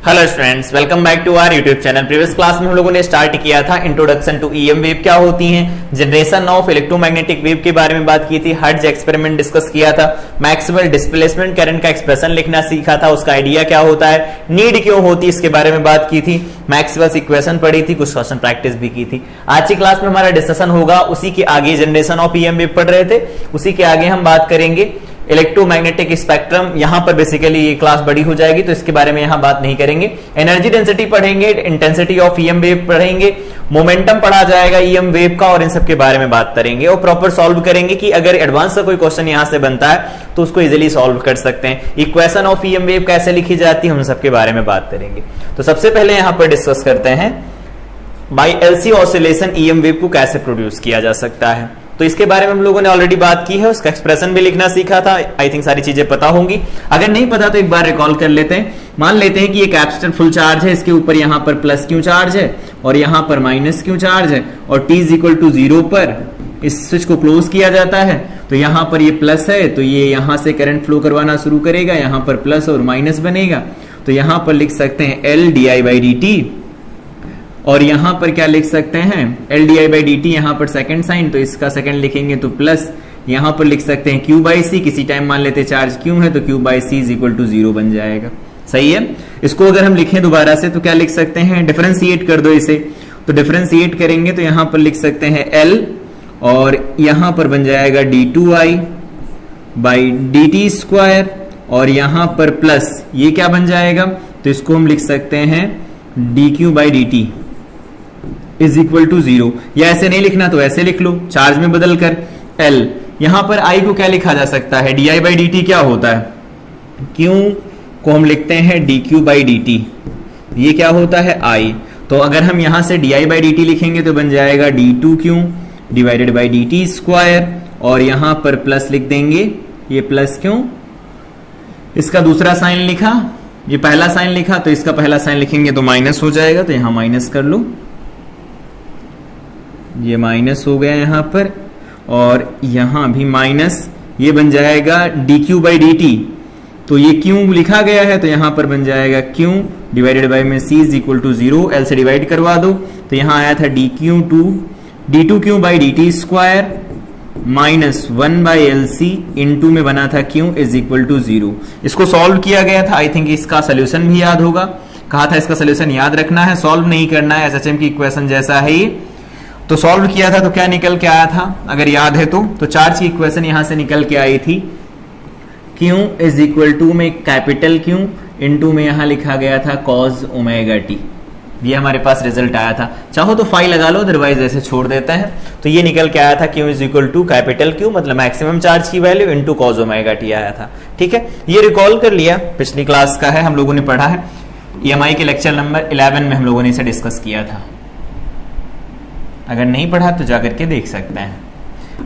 Hello students, welcome back to our YouTube channel. Previous class में हम लोगों ने स्टार्ट किया था इंट्रोडक्शन टू ईएम वेव क्या होती हैं, जनरेशन ऑफ इलेक्ट्रोमैग्नेटिक वेव के बारे में बात की थी, हर्ट्ज एक्सपेरिमेंट डिस्कस किया था, मैक्सवेल डिस्प्लेसमेंट करंट का एक्सप्रेशन लिखना सीखा था, उसका आइडिया क्या होता है, नीड क्यों होती है इसके बारे में बात की थी, मैक्सवेल्स इक्वेशन पढ़ी थी, कुछ क्वेश्चन प्रैक्टिस भी की थी। आज की क्लास में हमारा डिस्कशन होगा उसी के आगे, जनरेशन ऑफ ईएम वेव पढ़ रहे थे, उसी के आगे हम बात करेंगे इलेक्ट्रोमैग्नेटिक स्पेक्ट्रम। यहां पर बेसिकली ये क्लास बड़ी हो जाएगी तो इसके बारे में यहां बात नहीं करेंगे। एनर्जी डेंसिटी पढ़ेंगे, इंटेंसिटी ऑफ ईएम वेव पढ़ेंगे, मोमेंटम पढ़ा जाएगा ईएम वेव का, और इन सब के बारे में बात करेंगे और प्रॉपर सॉल्व करेंगे कि अगर एडवांस का कोई क्वेश्चन यहां से बनता है तो उसको इजीली सॉल्व कर सकते हैं। इक्वेशन ऑफ ईएम वेव कैसे लिखी जाती है, उन सब के बारे में बात करेंगे। तो सबसे पहले यहां पर डिस्कस करते हैं by LC oscillation EM wave को कैसे प्रोड्यूस किया जा सकता है। तो इसके बारे में हम लोगों ने ऑलरेडी बात की है, उसका एक्सप्रेशन भी लिखना सीखा था। आई थिंक सारी चीजें पता होंगी, अगर नहीं पता तो एक बार रिकॉल कर लेते हैं। मान लेते हैं कि ये कैपेसिटर फुल चार्ज है, इसके ऊपर यहां पर प्लस क्यू चार्ज है और यहां पर माइनस क्यू चार्ज है, और t इक्वल टू 0 पर इस स्विच को क्लोज किया जाता है। तो यहां पर ये प्लस है तो ये यहां से करंट फ्लो करवाना शुरू करेगा, यहां पर प्लस और माइनस बनेगा। तो यहां पर लिख सकते हैं L di/dt, और यहां पर क्या लिख सकते हैं L di/dt, यहां पर सेकंड साइन तो इसका सेकंड लिखेंगे तो प्लस, यहां पर लिख सकते हैं Q/C, किसी टाइम मान लेते चार्ज Q है तो Q/C इज इक्वल टू 0 बन जाएगा। सही है। इसको अगर हम लिखें दोबारा से तो क्या लिख सकते हैं, डिफरेंशिएट कर दो इसे। तो डिफरेंशिएट करेंगे तो यहां पर लिख सकते हैं L, और यहां पर बन जाएगा d2i/dt², और यहां पर प्लस ये क्या बन जाएगा, तो इसको हम लिख सकते हैं dq/dt इज इक्वल टू 0, या ऐसे नहीं लिखना तो ऐसे लिख लो चार्ज में बदल कर L। यहां पर I को क्या लिखा जा सकता है, di/dt क्या होता है, Q को हम लिखते हैं dq/dt, ये क्या होता है I। तो अगर हम यहां से di/dt लिखेंगे तो बन जाएगा d2q/dt², और यहां पर प्लस लिख देंगे, ये प्लस क्यों, इसका दूसरा साइन लिखा, ये पहला साइन लिखा तो इसका पहला साइन लिखेंगे तो माइनस हो जाएगा, तो यहां माइनस कर लो, ये माइनस हो गया यहां पर, और यहां भी माइनस, ये बन जाएगा dq/dt। तो ये क्यों लिखा गया है तो यहां पर बन जाएगा q डिवाइडेड बाय में c is equal to 0, l से डिवाइड करवा दो तो यहां आया था d2q/dt² माइनस 1/lc इनटू में बना था q इज इक्वल टू 0। इसको सॉल्व किया गया था, आई थिंक इसका सोल्यूशन भी याद होगा, कहा था इसका सोल्यूशन याद रखना है, सॉल्व नहीं करना है, एसएचएम की इक्वेशन जैसा है ये। तो सॉल्व किया था तो क्या निकल के आया था, अगर याद है तो चार्ज की इक्वेशन यहां से निकल के आई थी Q इज इक्वल टू में कैपिटल Q इनटू में यहां लिखा गया था cos ωt, ये हमारे पास रिजल्ट आया था। चाहो तो फाइल लगा लो, अदरवाइज ऐसे छोड़ देते हैं। तो ये निकल के आया था Q is equal to capital Q, मतलब मैक्सिमम चार्ज की वैल्यू इनटू cos ωt आया था। ठीक है, ये रिकॉल कर लिया, पिछली क्लास का है, हम लोगों ने पढ़ा है, EMI के लेक्चर नंबर 11 में हम लोगों ने इसे डिस्कस किया था। अगर नहीं पढ़ा तो जाकर के देख सकते हैं।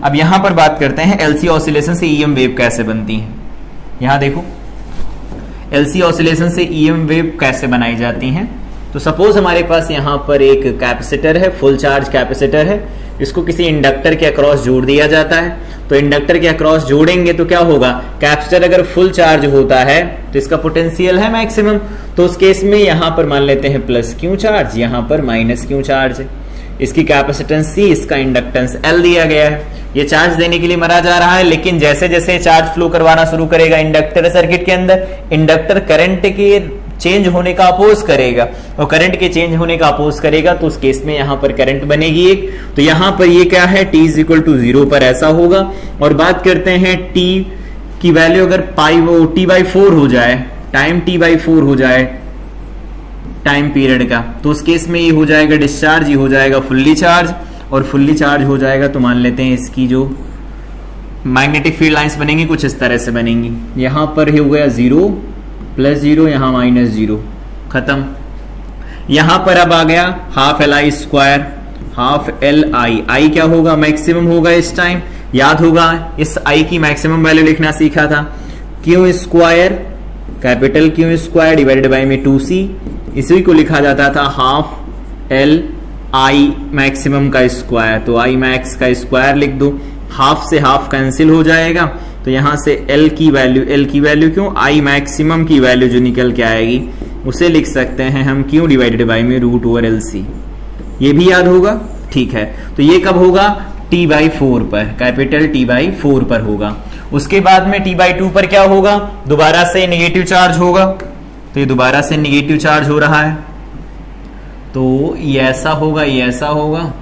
अब यहां पर बात करते हैं एलसी ऑसिलेशन से ईएम वेव कैसे बनती है। यहां देखो, एलसी ऑसिलेशन से ईएम वेव कैसे बनाई जाती हैं। तो सपोज हमारे पास यहां पर एक कैपेसिटर है, फुल चार्ज कैपेसिटर है, इसको किसी इंडक्टर के अक्रॉस जोड़ दिया जाता है। तो इंडक्टर के अक्रॉस जोड़ेंगे तो क्या होगा, कैपेसिटर अगर फुल चार्ज होता है तो इसका पोटेंशियल है मैक्सिमम, तो उस केस में यहां पर मान लेते हैं प्लस क्यू चार्ज, यहां पर माइनस क्यू चार्ज है, इसकी कैपेसिटेंस C, इसका इंडक्टेंस L दिया गया है। ये चार्ज देने के लिए मरा जा रहा है, लेकिन जैसे जैसे चार्ज फ्लो करवाना शुरू करेगा इंडक्टर सर्किट के अंदर, इंडक्टर करंट के चेंज होने का अपोज करेगा, और करंट के चेंज होने का अपोज करेगा तो उस केस में यहां पर करंट बनेगी एक। तो यहां पर ये क्या है, t इज इक्वल टू 0 पर ऐसा होगा। और बात करते हैं t की वैल्यू अगर t/4 हो जाए, टाइम t/4 हो जाए टाइम पीरियड का, तो उस केस में ये हो जाएगा डिस्चार्ज, ये हो जाएगा फुल्ली चार्ज, और फुल्ली चार्ज हो जाएगा तो मान लेते हैं इसकी जो मैग्नेटिक फील्ड लाइंस बनेंगी कुछ इस तरह से बनेंगी। यहां पर हो गया 0 + 0, यहां -0, खत्म। यहां पर अब आ गया half Li², half Li, I क्या होगा, मैक्सिमम होगा इस टाइम, याद होगा इस I की मैक्सिमम वैल्यू लिखना सीखा था, Q², capital Q² divided by में 2C, इसी को लिखा जाता था हाफ L I मैक्सिमम का स्क्वायर। तो I मैक्स का स्क्वायर लिख दो, हाफ से हाफ कैंसिल हो जाएगा, तो यहां से L की वैल्यू क्यों, I मैक्सिमम की वैल्यू जो निकल के आएगी उसे लिख सकते हैं हम Q डिवाइडेड बाई में रूट ओवर LC। ये भी याद होगा, ठीक है। तो ये कब होगा? T/4 पर, कैपिटल T/4 पर होगा। उसके बाद में T/2 पर क्या होगा? दोबारा से नेगेटिव चार्ज होगा। तो ये दोबारा से नेगेटिव चार्ज हो रहा है, तो ये ऐसा होगा, ये ऐसा होगा,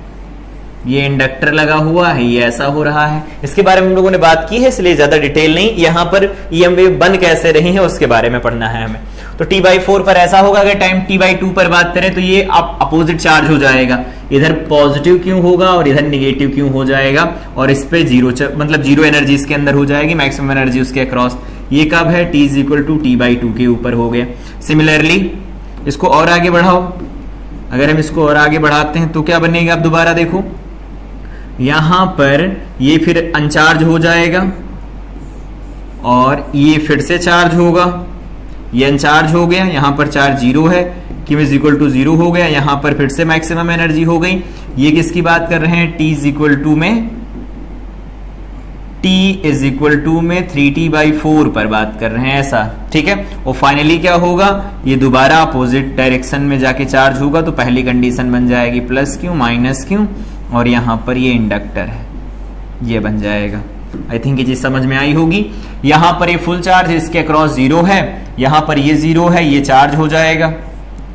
ये इंडक्टर लगा हुआ है, ये ऐसा हो रहा है। इसके बारे में हम लोगों ने बात की है, इसलिए ज्यादा डिटेल नहीं। यहां पर ईएम वेव बन कैसे रही है उसके बारे में पढ़ना है हमें। तो T/4 पर ऐसा होगा। अगर टाइम T/2 पर बात करें तो ये अपोजिट चार्ज हो जाएगा, इधर पॉजिटिव क्यों होगा और इधर निगेटिव क्यों हो जाएगा, और इस पे जीरो मतलब जीरो एनर्जी इसके अंदर हो जाएगी, मैक्सिमम एनर्जी उसके अक्रॉस। ये कब है? T = T/2 के ऊपर हो गया। सिमिलरली इसको और आगे बढ़ाओ। अगर हम इसको और आगे बढ़ाते हैं तो क्या बनेगा? अब दोबारा देखो, यहां पर ये फिर अनचार्ज हो जाएगा और ये फिर से चार्ज होगा। ये अनचार्ज हो गया, यहां पर चार्ज 0 है, Q = 0 हो गया। यहां पर फिर से मैक्सिमम एनर्जी हो गई। ये किसकी बात कर रहे हैं? T में 3T/4 पर बात कर रहे हैं, ऐसा, ठीक है। और फाइनली क्या होगा? ये दोबारा अपोजिट डायरेक्शन में जाके चार्ज होगा, तो पहली कंडीशन बन जाएगी +Q -Q, और यहां पर ये इंडक्टर है, ये बन जाएगा। आई थिंक ये चीज समझ में आई होगी। यहां पर ये फुल चार्ज है, इसके अक्रॉस 0 है, यहां पर ये 0 है, ये चार्ज हो जाएगा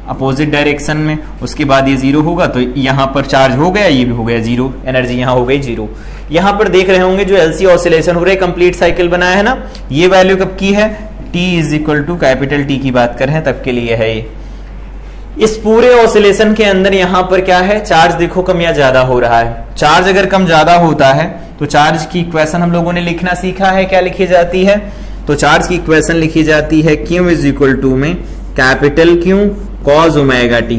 अपोजिट डायरेक्शन में। उसके बाद ये 0 होगा, तो यहां पर चार्ज हो गया, ये भी हो गया 0, एनर्जी यहां हो गई 0। यहां पर देख रहे होंगे जो LC ऑसिलेशन हो रहा है, कंप्लीट साइकिल बनाया है ना, ये वैल्यू कब की है? T = कैपिटल T की बात कर रहे हैं तब के लिए है ये। इस पूरे ऑसिलेशन के अंदर यहां पर क्या है? चार्ज देखो कम या ज्यादा हो रहा है। चार्ज अगर कम ज्यादा होता है तो चार्ज की इक्वेशन हम लोगों ने लिखना सीखा है, क्या लिखी जाती है? तो चार्ज की इक्वेशन लिखी जाती है Q = में capital Q cos ωt।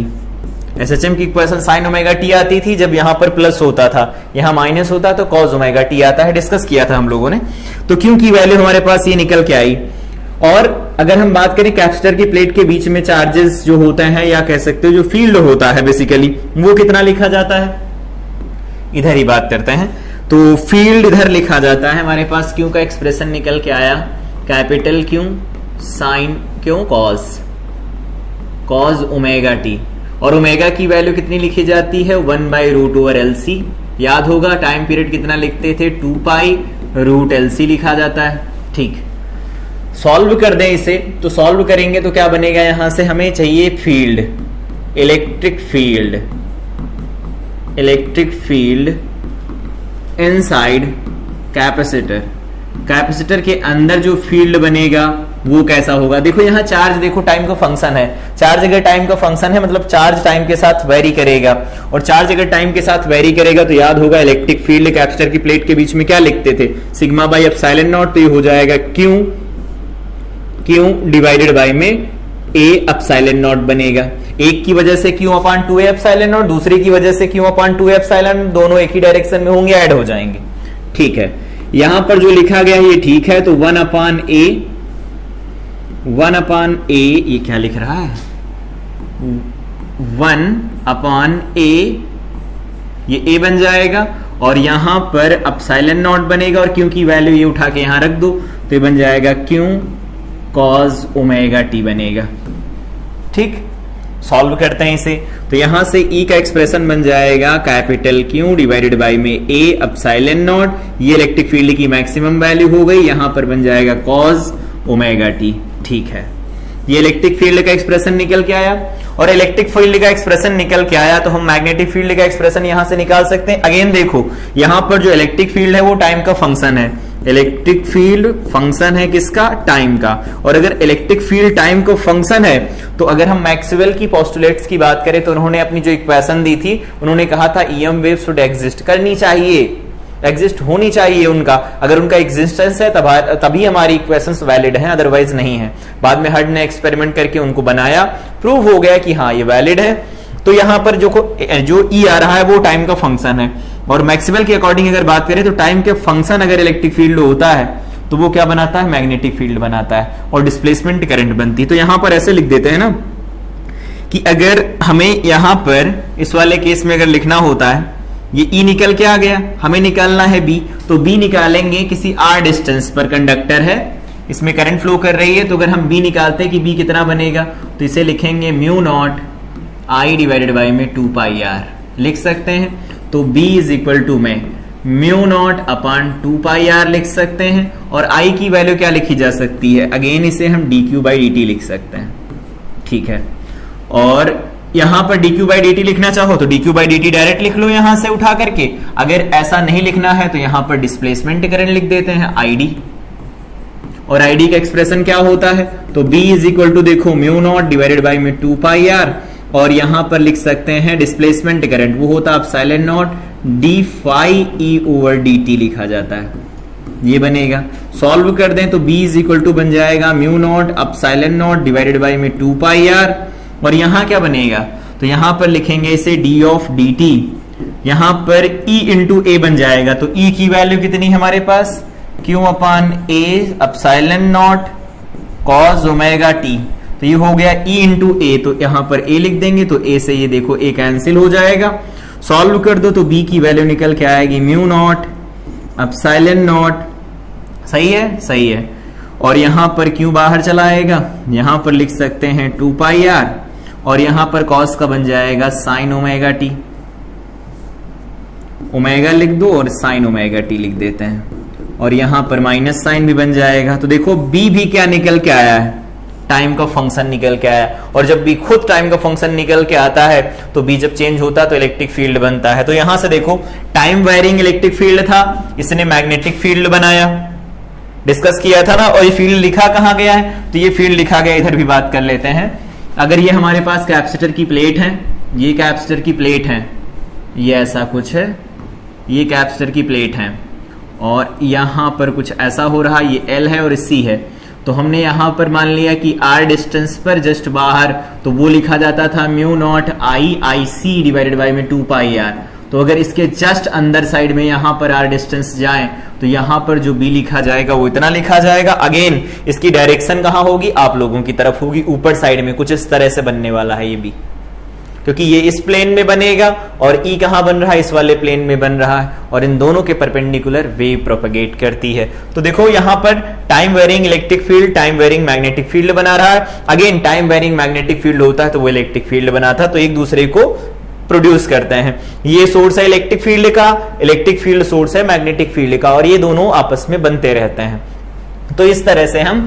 SHM की इक्वेशन sin ωt आती थी जब यहां पर प्लस होता था, यहां माइनस होता तो cos ωt आता है, डिस्कस किया था हम लोगों ने। तो Q की वैल्यू हमारे पास ये निकल के आई। और अगर हम बात करें कैपेसिटर की प्लेट के बीच में चार्जेस जो होते हैं, या कह सकते हो जो फील्ड होता है बेसिकली, वो कितना लिखा जाता है? इधर ही बात करते हैं। तो फील्ड इधर लिखा जाता है। हमारे पास Q का एक्सप्रेशन निकल के आया, कैपिटल Q साइन क्यों cos ωt, और ओमेगा की वैल्यू कितनी लिखी जाती है? 1/√LC। याद होगा टाइम पीरियड कितना लिखते थे? 2π√LC लिखा जाता है, ठीक। सॉल्व कर दें इसे, तो सॉल्व करेंगे तो क्या बनेगा? यहां से हमें चाहिए field, electric field inside capacitor. Capacitor के अंदर जो फील्ड बनेगा वो कैसा होगा? देखो यहां चार्ज, देखो टाइम का फंक्शन है। चार्ज अगर टाइम का फंक्शन है मतलब चार्ज टाइम के साथ वेरी करेगा, और चार्ज अगर टाइम के साथ वेरी करेगा तो याद होगा इलेक्ट्रिक फील्ड कैपेसिटर की प्लेट के बीच में क्या लिखते थे? σ/ε0। तो ये हो जाएगा Q डिवाइडेड बाय में A/ε0 बनेगा। एक की वजह से Q/2A/ε0, दूसरे की वजह से Q/2A/ε, दोनों एक ही डायरेक्शन में होंगे, ऐड हो जाएंगे, ठीक है। यहां पर जो लिखा गया है ये ठीक है। तो 1/A, ये क्या लिख रहा है? 1/A, ये A बन जाएगा, और यहां पर ε0 बनेगा, और Q की वैल्यू ये उठा के यहां रख दो, तो ये बन जाएगा Q cos ωt बनेगा, ठीक। सॉल्व करते हैं इसे, तो यहां से E का एक्सप्रेशन बन जाएगा कैपिटल Q डिवाइडेड बाय में A/ε0। ये इलेक्ट्रिक फील्ड की मैक्सिमम वैल्यू हो गई, यहां पर बन जाएगा cos ωt, ठीक है। ये इलेक्ट्रिक फील्ड का एक्सप्रेशन निकल के आया, और इलेक्ट्रिक फील्ड का एक्सप्रेशन निकल के आया तो हम मैग्नेटिक फील्ड का एक्सप्रेशन यहां से निकाल सकते हैं। अगेन देखो यहां पर जो इलेक्ट्रिक फील्ड है वो टाइम का फंक्शन है। इलेक्ट्रिक फील्ड फंक्शन है किसका? टाइम का। और अगर इलेक्ट्रिक फील्ड टाइम का फंक्शन है तो अगर हम मैक्सवेल की पोस्टुलेट्स की बात करें तो उन्होंने अपनी जो इक्वेशन दी थी, उन्होंने कहा था ईएम वेव शुड एग्जिस्ट करनी चाहिए, एग्जिस्ट होनी चाहिए उनका। अगर उनका एग्जिस्टेंस है तभी हमारी इक्वेशंस वैलिड हैं, अदरवाइज नहीं है। बाद में हर्ड ने एक्सपेरिमेंट करके उनको बनाया, प्रूव हो गया कि हाँ ये वैलिड है। तो यहां पर जो ई आ रहा है वो टाइम का फंक्शन है, और मैक्सवेल के अकॉर्डिंग अगर बात करें तो टाइम के फंक्शन अगर इलेक्ट्रिक फील्ड होता है तो वो क्या बनाता है? मैग्नेटिक फील्ड बनाता है, और डिस्प्लेसमेंट करंट बनती है। तो यहां पर ऐसे लिख देते हैं ना कि अगर हमें यहां पर इस वाले केस में अगर लिखना होता है, ये E निकल के आ गया, हमें निकालना है B, तो B निकालेंगे किसी R डिस्टेंस पर कंडक्टर है, इसमें करंट फ्लो कर रही है, तो अगर हम बी निकालते हैं कि बी कितना बनेगा, तो इसे लिखेंगे mu naught I divided by में 2 पाई आर लिख सकते हैं। तो बी इज इक्वल टू में mu naught upon 2 pi R लिख सकते हैं। और आई की वैल्यू क्या लिखी जा सकती है, अगेन इसे हम D Q by D T लिख सकते हैं, ठीक है। और यहां पर dq बाई dt लिखना चाहो तो dq बाई dt डायरेक्ट लिख लो यहां से उठा करके। अगर ऐसा नहीं लिखना है तो यहां पर डिस्प्लेसमेंट करंट लिख देते हैं id, और id का एक्सप्रेशन क्या होता है, तो b इज इक्वल टू देखो म्यू नॉट डिवाइडेड बाई में 2 पाई आर, और यहां पर लिख सकते हैं डिस्प्लेसमेंट करंट, वो होता है epsilon naught d phi e over dt लिखा जाता है, ये बनेगा। सॉल्व कर दें तो b इज इक्वल टू बन जाएगा mu naught epsilon not divided by में 2 पाई आर, और यहां क्या बनेगा, तो यहां पर लिखेंगे इसे d ऑफ dt, यहां पर e इंटू ए बन जाएगा। तो e की वैल्यू कितनी हमारे पास, q upon a epsilon not cos omega t, तो ये हो गया e इंटू ए, तो यहां पर a लिख देंगे, तो a से ये देखो a कैंसिल हो जाएगा। सॉल्व कर दो तो b की वैल्यू निकल के आएगी म्यू नॉट एप्सिलॉन नॉट, सही है, सही है। और यहां पर q बाहर चला आएगा, यहां पर लिख सकते हैं 2 पाई आर, और यहां पर कॉस का बन जाएगा साइन ओमेगा टी, ओमेगा लिख दो और साइन ओमेगा टी लिख देते हैं, और यहां पर माइनस साइन भी बन जाएगा। तो देखो b भी क्या निकल के आया है, टाइम का फंक्शन निकल के आया, और जब b खुद टाइम का फंक्शन निकल के आता है तो b जब चेंज होता है तो इलेक्ट्रिक फील्ड बनता है। तो यहां से देखो टाइम वेरिंग इलेक्ट्रिक फील्ड था, इसने मैग्नेटिक फील्ड बनाया, डिस्कस किया था ना, और ये फील्ड लिखा कहां गया है, तो ये फील्ड लिखा गया, इधर भी बात कर लेते हैं। अगर ये हमारे पास कैपेसिटर की प्लेट है, ये कैपेसिटर की प्लेट है, ये ऐसा कुछ है, ये कैपेसिटर की प्लेट है, और यहां पर कुछ ऐसा हो रहा, ये L है और C है। तो हमने यहां पर मान लिया कि R डिस्टेंस पर जस्ट बाहर, तो वो लिखा जाता था mu naught I C divided by में 2 पाई आर। तो अगर इसके जस्ट अंदर साइड में यहां पर R डिस्टेंस जाए तो यहां पर जो B लिखा जाएगा वो इतना लिखा जाएगा। अगेन इसकी डायरेक्शन कहां होगी, आप लोगों की तरफ होगी, ऊपर साइड में कुछ इस तरह से बनने वाला है ये B, क्योंकि ये इस प्लेन में बनेगा और E कहां बन रहा है, इस वाले प्लेन में बन रहा है, और इन दोनों के परपेंडिकुलर वेव प्रोपेगेट करती है। तो देखो यहां पर time varying electric field, time varying magnetic field बना रहा है। Again time varying magnetic field होता है तो वो इलेक्ट्रिक फील्ड बनाता, तो एक दूसरे को प्रोड्यूस करते हैं। ये सोर्स है इलेक्ट्रिक फील्ड का, इलेक्ट्रिक फील्ड सोर्स है मैग्नेटिक फील्ड का, और ये दोनों आपस में बनते रहते हैं। तो इस तरह से हम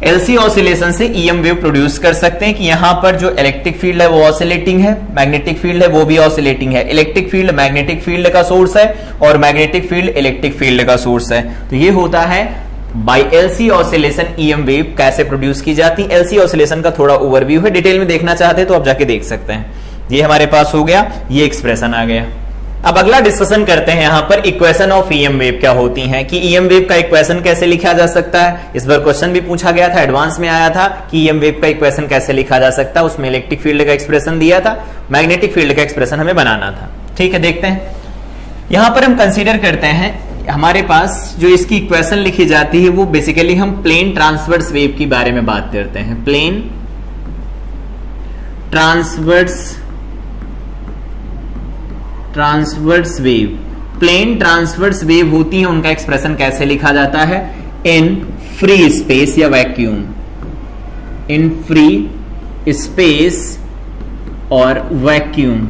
एलसी ऑसिलेशन से ईएम वेव प्रोड्यूस कर सकते हैं कि यहां पर जो इलेक्ट्रिक फील्ड है वो ऑसिलेटिंग है, मैग्नेटिक फील्ड है वो भी ऑसिलेटिंग है। इलेक्ट्रिक फील्ड मैग्नेटिक फील्ड का सोर्स है और मैग्नेटिक फील्ड इलेक्ट्रिक फील्ड का सोर्स है। तो ये होता है by LC oscillation EM wave कैसे प्रोड्यूस की जाती है। एलसी ऑसिलेशन का थोड़ा ओवरव्यू है, डिटेल में देखना चाहते हैं तो आप जाके देख सकते हैं। ये हमारे पास हो गया, ये एक्सप्रेशन आ गया। अब अगला डिस्कशन करते हैं यहां पर इक्वेशन ऑफ ईएम वेव क्या होती हैं, कि ईएम वेव का इक्वेशन कैसे लिखा जा सकता है। इस बार क्वेश्चन भी पूछा गया था, एडवांस में आया था कि ईएम वेव का इक्वेशन कैसे लिखा जा सकता है। उसमें इलेक्ट्रिक फील्ड का एक्सप्रेशन दिया था, मैग्नेटिक फील्ड का एक्सप्रेशन हमें बनाना था। ठीक है, देखते हैं। यहां पर हम कंसीडर करते हैं हमारे पास जो इसकी इक्वेशन लिखी जाती है वो बेसिकली हम प्लेन ट्रांसवर्स वेव के बारे में बात करते हैं। Plane transverse wave, plane transverse wave होती है, उनका एक्सप्रेशन कैसे लिखा जाता है, इन फ्री स्पेस या वैक्यूम, इन फ्री स्पेस और वैक्यूम।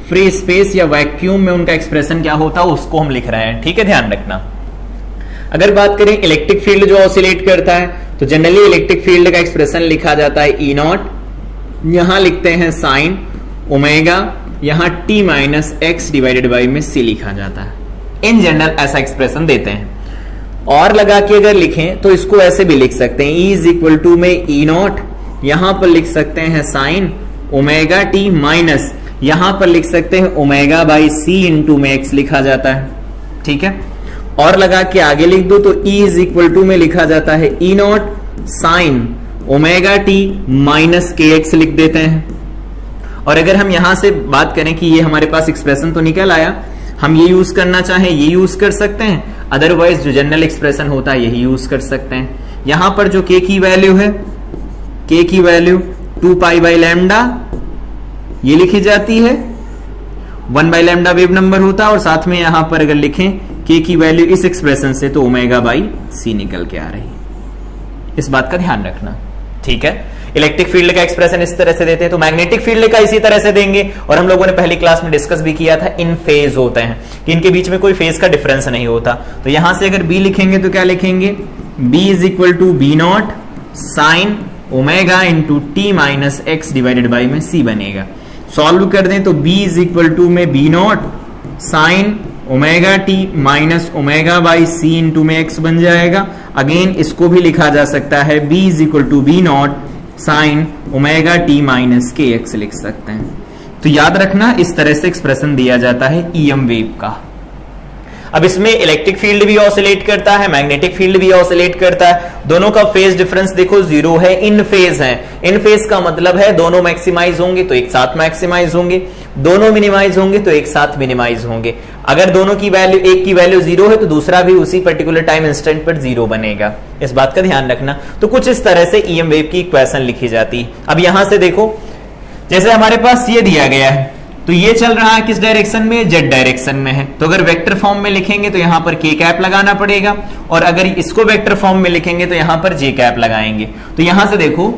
फ्री स्पेस या वैक्यूम में उनका एक्सप्रेशन क्या होता है उसको हम लिख रहे हैं। ठीक है, ध्यान रखना। अगर बात करें इलेक्ट्रिक फील्ड जो ऑसिलेट करता है तो जनरली इलेक्ट्रिक फील्ड का एक्सप्रेशन लिखा जाता है ई नॉट, यहां लिखते हैं साइन ओमेगा, यहां T minus X divided by में सी लिखा जाता है। इन जनरल ऐसा एक्सप्रेशन देते हैं। और लगा के अगर लिखें तो इसको ऐसे भी लिख सकते हैं, ई इज इक्वल टू में ई नॉट, यहां पर लिख सकते हैं साइन ओमेगा टी माइनस, यहां पर लिख सकते हैं ओमेगा बाई सी इंटू में एक्स लिखा जाता है। ठीक है, और लगा के आगे लिख दो तो ई इज इक्वल टू में लिखा जाता है E naught sine omega T minus के एक्स लिख देते हैं। और अगर हम यहां से बात करें कि ये हमारे पास एक्सप्रेशन तो निकल आया, हम ये यूज करना चाहें ये यूज कर सकते हैं, अदरवाइज जो जनरल एक्सप्रेशन होता है यही यूज कर सकते हैं। यहां पर जो के की वैल्यू है, के की वैल्यू 2 पाई बाई लैम्डा ये लिखी जाती है, 1 बाई लैम्डा वेव नंबर होता है, और साथ में यहां पर अगर लिखें के की वैल्यू इस एक्सप्रेशन से तो ओमेगा बाई सी निकल के आ रही है। इस बात का ध्यान रखना, ठीक है। इलेक्ट्रिक फील्ड का एक्सप्रेशन इस तरह से देते हैं, तो मैग्नेटिक फील्ड का इसी तरह से देंगे। और हम लोगों ने पहली क्लास में डिस्कस भी किया था, इन फेज होते हैं कि इनके बीच में कोई फेज का डिफरेंस नहीं होता। तो यहां से अगर बी लिखेंगे तो क्या लिखेंगे, b is equal to B naught sine omega into T minus X divided by में c बनेगा। सॉल्व कर दें तो b इज इक्वल टू में B naught sine omega T minus omega by C into में x बन जाएगा। Again इसको भी लिखा जा सकता है b is equal to B naught sine omega T minus के एक्स लिख सकते हैं। तो याद रखना इस तरह से एक्सप्रेशन दिया जाता है ईएम वेव का। अब इसमें इलेक्ट्रिक फील्ड भी ऑसिलेट करता है, मैग्नेटिक फील्ड भी ऑसिलेट करता है। दोनों का फेज डिफरेंस देखो 0 है, इन फेज है। इन फेज का मतलब है दोनों मैक्सिमाइज होंगे तो एक साथ मैक्सिमाइज होंगे, दोनों मिनिमाइज होंगे तो एक साथ मिनिमाइज होंगे। अगर दोनों की वैल्यू, एक की वैल्यू 0 है तो दूसरा भी उसी पर्टिकुलर टाइम इंस्टेंट पर 0 बनेगा। इस बात का ध्यान रखना। तो कुछ इस तरह से ईएम वेव की इक्वेशन लिखी जाती है। अब यहां से देखो, जैसे हमारे पास ये दिया गया है तो ये चल रहा है किस डायरेक्शन में, जेड डायरेक्शन में है। तो अगर वेक्टर फॉर्म में लिखेंगे तो यहां पर के कैप लगाना पड़ेगा, और अगर इसको वेक्टर फॉर्म में लिखेंगे तो यहां पर जे कैप लगाएंगे। तो यहां से देखो,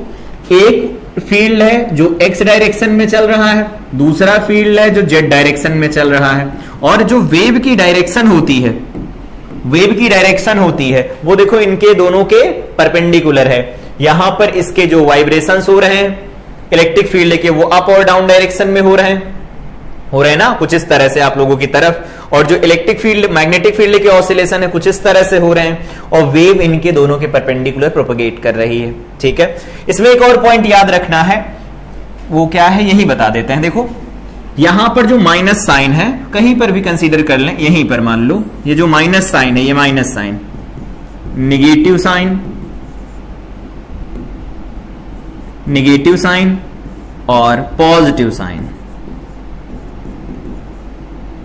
एक फील्ड है जो एक्स डायरेक्शन में चल रहा है, दूसरा फील्ड है जो जेड डायरेक्शन में चल रहा है। और जो वेव की डायरेक्शन होती है, वेव की डायरेक्शन होती है वो देखो इनके दोनों के परपेंडिकुलर है। यहां पर इसके जो वाइब्रेशंस हो रहे हैं इलेक्ट्रिक फील्ड के, वो अप और डाउन डायरेक्शन में हो रहे हैं ना, कुछ इस तरह से आप लोगों की तरफ। और जो इलेक्ट्रिक फील्ड, मैग्नेटिक फील्ड के ऑसिलेशन है कुछ इस तरह से हो रहे हैं, और वेव इनके दोनों के परपेंडिकुलर प्रोपगेट कर रही है, ठीक है। इसमें एक और पॉइंट याद रखना है, वो क्या है यही बता देते हैं। देखो यहां पर जो माइनस साइन है, कहीं पर भी कंसीडर कर लें, यहीं पर मान लो ये जो माइनस साइन है, ये minus sign, negative sign, negative sign और पॉजिटिव साइन,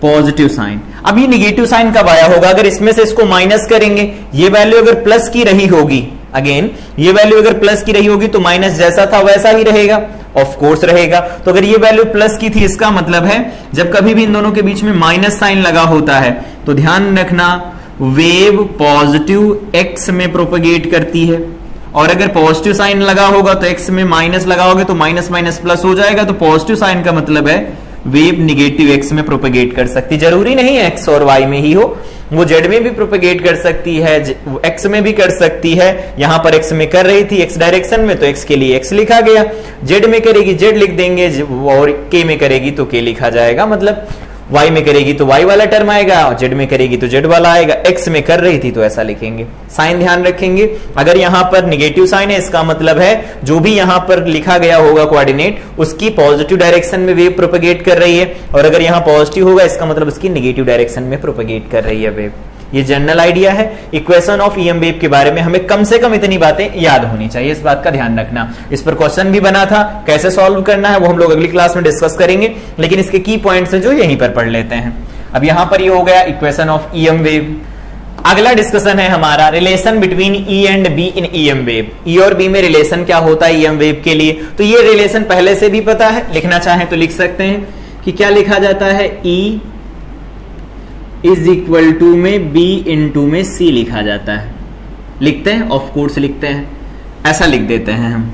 पॉजिटिव साइन। अब ये निगेटिव साइन कब आया होगा, अगर इसमें से इसको माइनस करेंगे, ये वैल्यू अगर प्लस की रही होगी, अगेन ये वैल्यू अगर प्लस की रही होगी तो माइनस जैसा था वैसा ही रहेगा, ऑफ कोर्स रहेगा। तो अगर ये वैल्यू प्लस की थी, इसका मतलब है जब कभी भी इन दोनों के बीच में माइनस साइन लगा होता है तो ध्यान रखना वेव पॉजिटिव एक्स में प्रोपगेट करती है, और अगर पॉजिटिव साइन लगा होगा तो एक्स में माइनस लगाओगे तो माइनस माइनस प्लस हो जाएगा। तो पॉजिटिव साइन का मतलब है वेव निगेटिव एक्स में प्रोपगेट कर सकती, जरूरी नहीं है एक्स और वाई में ही हो, वो जेड में भी प्रोपगेट कर सकती है, एक्स में भी कर सकती है। यहां पर एक्स में कर रही थी एक्स डायरेक्शन में तो एक्स के लिए एक्स लिखा गया, जेड में करेगी जेड लिख देंगे, और के में करेगी तो के लिखा जाएगा। मतलब वाई में करेगी तो वाई वाला टर्म आएगा, और जेड में करेगी तो जेड वाला आएगा। एक्स में कर रही थी तो ऐसा लिखेंगे। साइन ध्यान रखेंगे, अगर यहां पर निगेटिव साइन है इसका मतलब है जो भी यहां पर लिखा गया होगा कोऑर्डिनेट, उसकी पॉजिटिव डायरेक्शन में वेव प्रोपगेट कर रही है, और अगर यहां पॉजिटिव होगा इसका मतलब उसकी निगेटिव डायरेक्शन में प्रोपगेट कर रही है वेव। ये जनरल आइडिया है इक्वेशन ऑफ ईएम वेव के बारे में। हमें कम से कम इतनी बातें याद होनी चाहिए, इस बात का ध्यान रखना। इस पर क्वेश्चन भी बना था, कैसे सॉल्व करना है वो हम लोग अगली क्लास में डिस्कस करेंगे, लेकिन इसके की पॉइंट्स हैं जो यहीं पर पढ़ लेते हैं। अब यहां पर ये हो गया इक्वेशन ऑफ ईएम वेव। अगला डिस्कशन है हमारा relation between E and B in EM wave. E और बी में रिलेशन क्या होता है ईएम वेव के लिए, तो ये रिलेशन पहले से भी पता है, लिखना चाहें तो लिख सकते हैं कि क्या लिखा जाता है, ई इज इक्वल टू में बी इंटू में सी लिखा जाता है। लिखते हैं, ऑफ कोर्स लिखते हैं, ऐसा लिख देते हैं हम,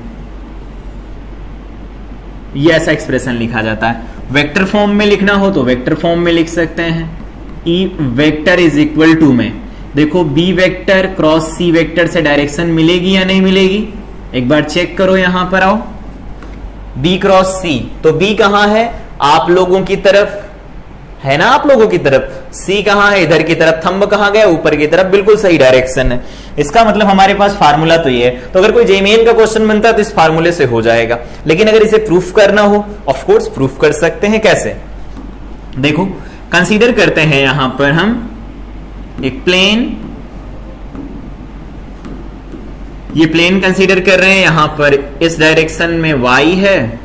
ये ऐसा एक्सप्रेशन लिखा जाता है। वेक्टर फॉर्म में लिखना हो तो वेक्टर फॉर्म में लिख सकते हैं, E vector is equal to में, देखो B vector cross C vector से डायरेक्शन मिलेगी या नहीं मिलेगी, एक बार चेक करो। यहां पर आओ, बी क्रॉस सी, तो बी कहां है, आप लोगों की तरफ है ना, आप लोगों की तरफ। सी कहां है, इधर की तरफ। थंब कहां गया, ऊपर की तरफ, बिल्कुल सही डायरेक्शन है। इसका मतलब हमारे पास फार्मूला तो ये है। तो अगर कोई जेईई का क्वेश्चन बनता है तो इस फार्मूले से हो जाएगा, लेकिन अगर इसे प्रूफ करना हो ऑफ कोर्स प्रूफ कर सकते हैं। कैसे, देखो कंसीडर करते हैं यहां पर हम एक प्लेन, ये प्लेन कंसीडर कर रहे हैं, यहां पर इस डायरेक्शन में y है,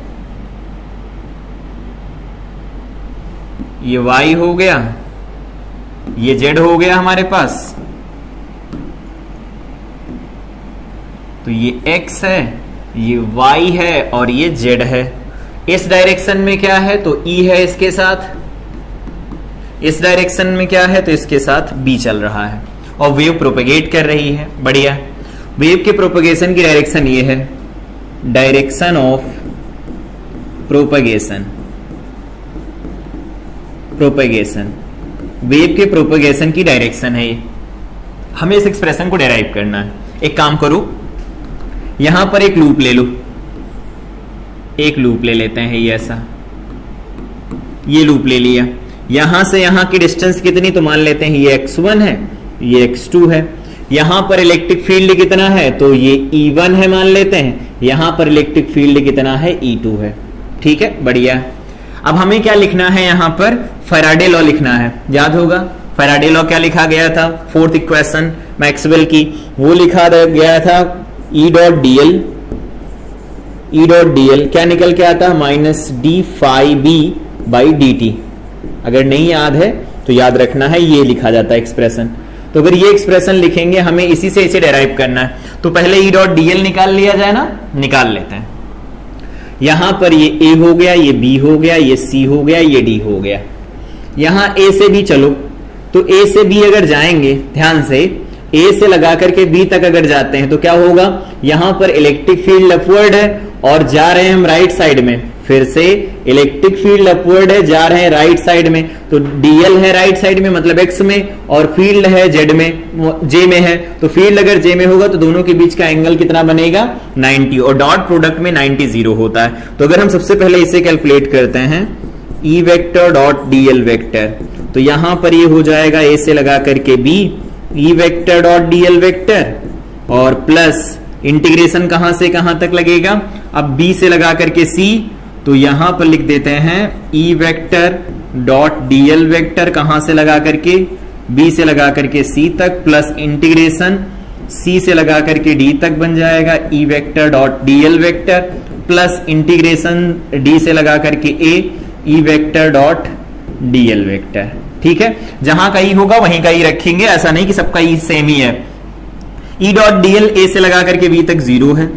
ये y हो गया, ये z हो गया हमारे पास, तो ये x है, ये y है और ये z है। इस डायरेक्शन में क्या है, तो E है इसके साथ, इस डायरेक्शन में क्या है, तो इसके साथ बी चल रहा है और वेव प्रोपेगेट कर रही है। बढ़िया। वेव के प्रोपेगेशन की डायरेक्शन ये है, direction of propagation, propagation wave के प्रोपेगेशन की डायरेक्शन है ये। हमें इस एक्सप्रेशन को डेराइव करना है। एक काम करो, यहां पर एक लूप ले लो, एक लूप ले लेते हैं ये ऐसा, ये लूप ले लिया। यहां से यहां की डिस्टेंस कितनी, तो मान लेते हैं ये x1 है, ये x2 है। यहां पर इलेक्ट्रिक फील्ड कितना है, तो ये E1 है मान लेते हैं। यहां पर इलेक्ट्रिक फील्ड कितना है, E2 है। ठीक है, बढ़िया। अब हमें क्या लिखना है, यहां पर फैराडे लॉ लिखना है। याद होगा फैराडे लॉ क्या लिखा गया था, फोर्थ इक्वेशन मैक्सवेल की, वो लिखा गया था E dot dl, E dot dl क्या निकल के आता है, minus D phi B by D T. अगर नहीं याद है तो याद रखना है, ये लिखा जाता है एक्सप्रेशन। तो अगर ये एक्सप्रेशन लिखेंगे, हमें इसी से इसे डेराइव करना है। तो पहले E डॉट dl निकाल लिया जाए ना, निकाल लेते हैं। यहां पर ये A हो गया, ये B हो गया, ये C हो गया, ये D हो गया। यहां A से B चलो, तो A से B अगर जाएंगे, ध्यान से A से लगा करके B तक अगर जाते हैं तो क्या होगा, यहां पर इलेक्ट्रिक फील्ड अपवर्ड है और जा रहे हैं हम राइट साइड में। फिर से इलेक्ट्रिक फील्ड अपवर्ड है, जा रहे हैं राइट साइड में, तो dl है राइट साइड में मतलब x में, और फील्ड है z में, j में है। तो फील्ड अगर j में होगा तो दोनों के बीच का एंगल कितना बनेगा, 90, और डॉट प्रोडक्ट में 90 0 होता है। तो अगर हम सबसे पहले इसे कैलकुलेट करते हैं, E vector dot dl vector, तो यहां पर ये हो जाएगा a से लगा करके b, E vector dot dl vector, और प्लस इंटीग्रेशन कहां से कहां तक लगेगा, अब b से लगा करके c, तो यहां पर लिख देते हैं E vector dot dl vector कहां से लगा करके, b से लगा करके c तक, प्लस इंटीग्रेशन c से लगा करके d तक बन जाएगा E vector dot dl vector, plus integration d से लगा करके a, E vector dot dl vector. ठीक है, जहां का E होगा वहीं का E रखेंगे, ऐसा नहीं कि सबका E सेम ही है। E डॉट dl a से लगा करके b तक 0 है।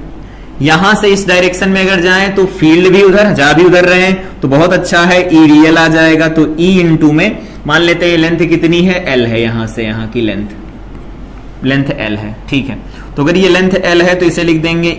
यहां से इस डायरेक्शन में अगर जाएं तो फील्ड भी उधर, जा भी उधर रहे हैं तो बहुत अच्छा है, E रियल आ जाएगा। तो E इंटू में मान लेते हैं लेंथ कितनी है, L है, यहां से यहां की लेंथ L है। ठीक है, तो अगर ये लेंथ L है तो इसे लिख देंगे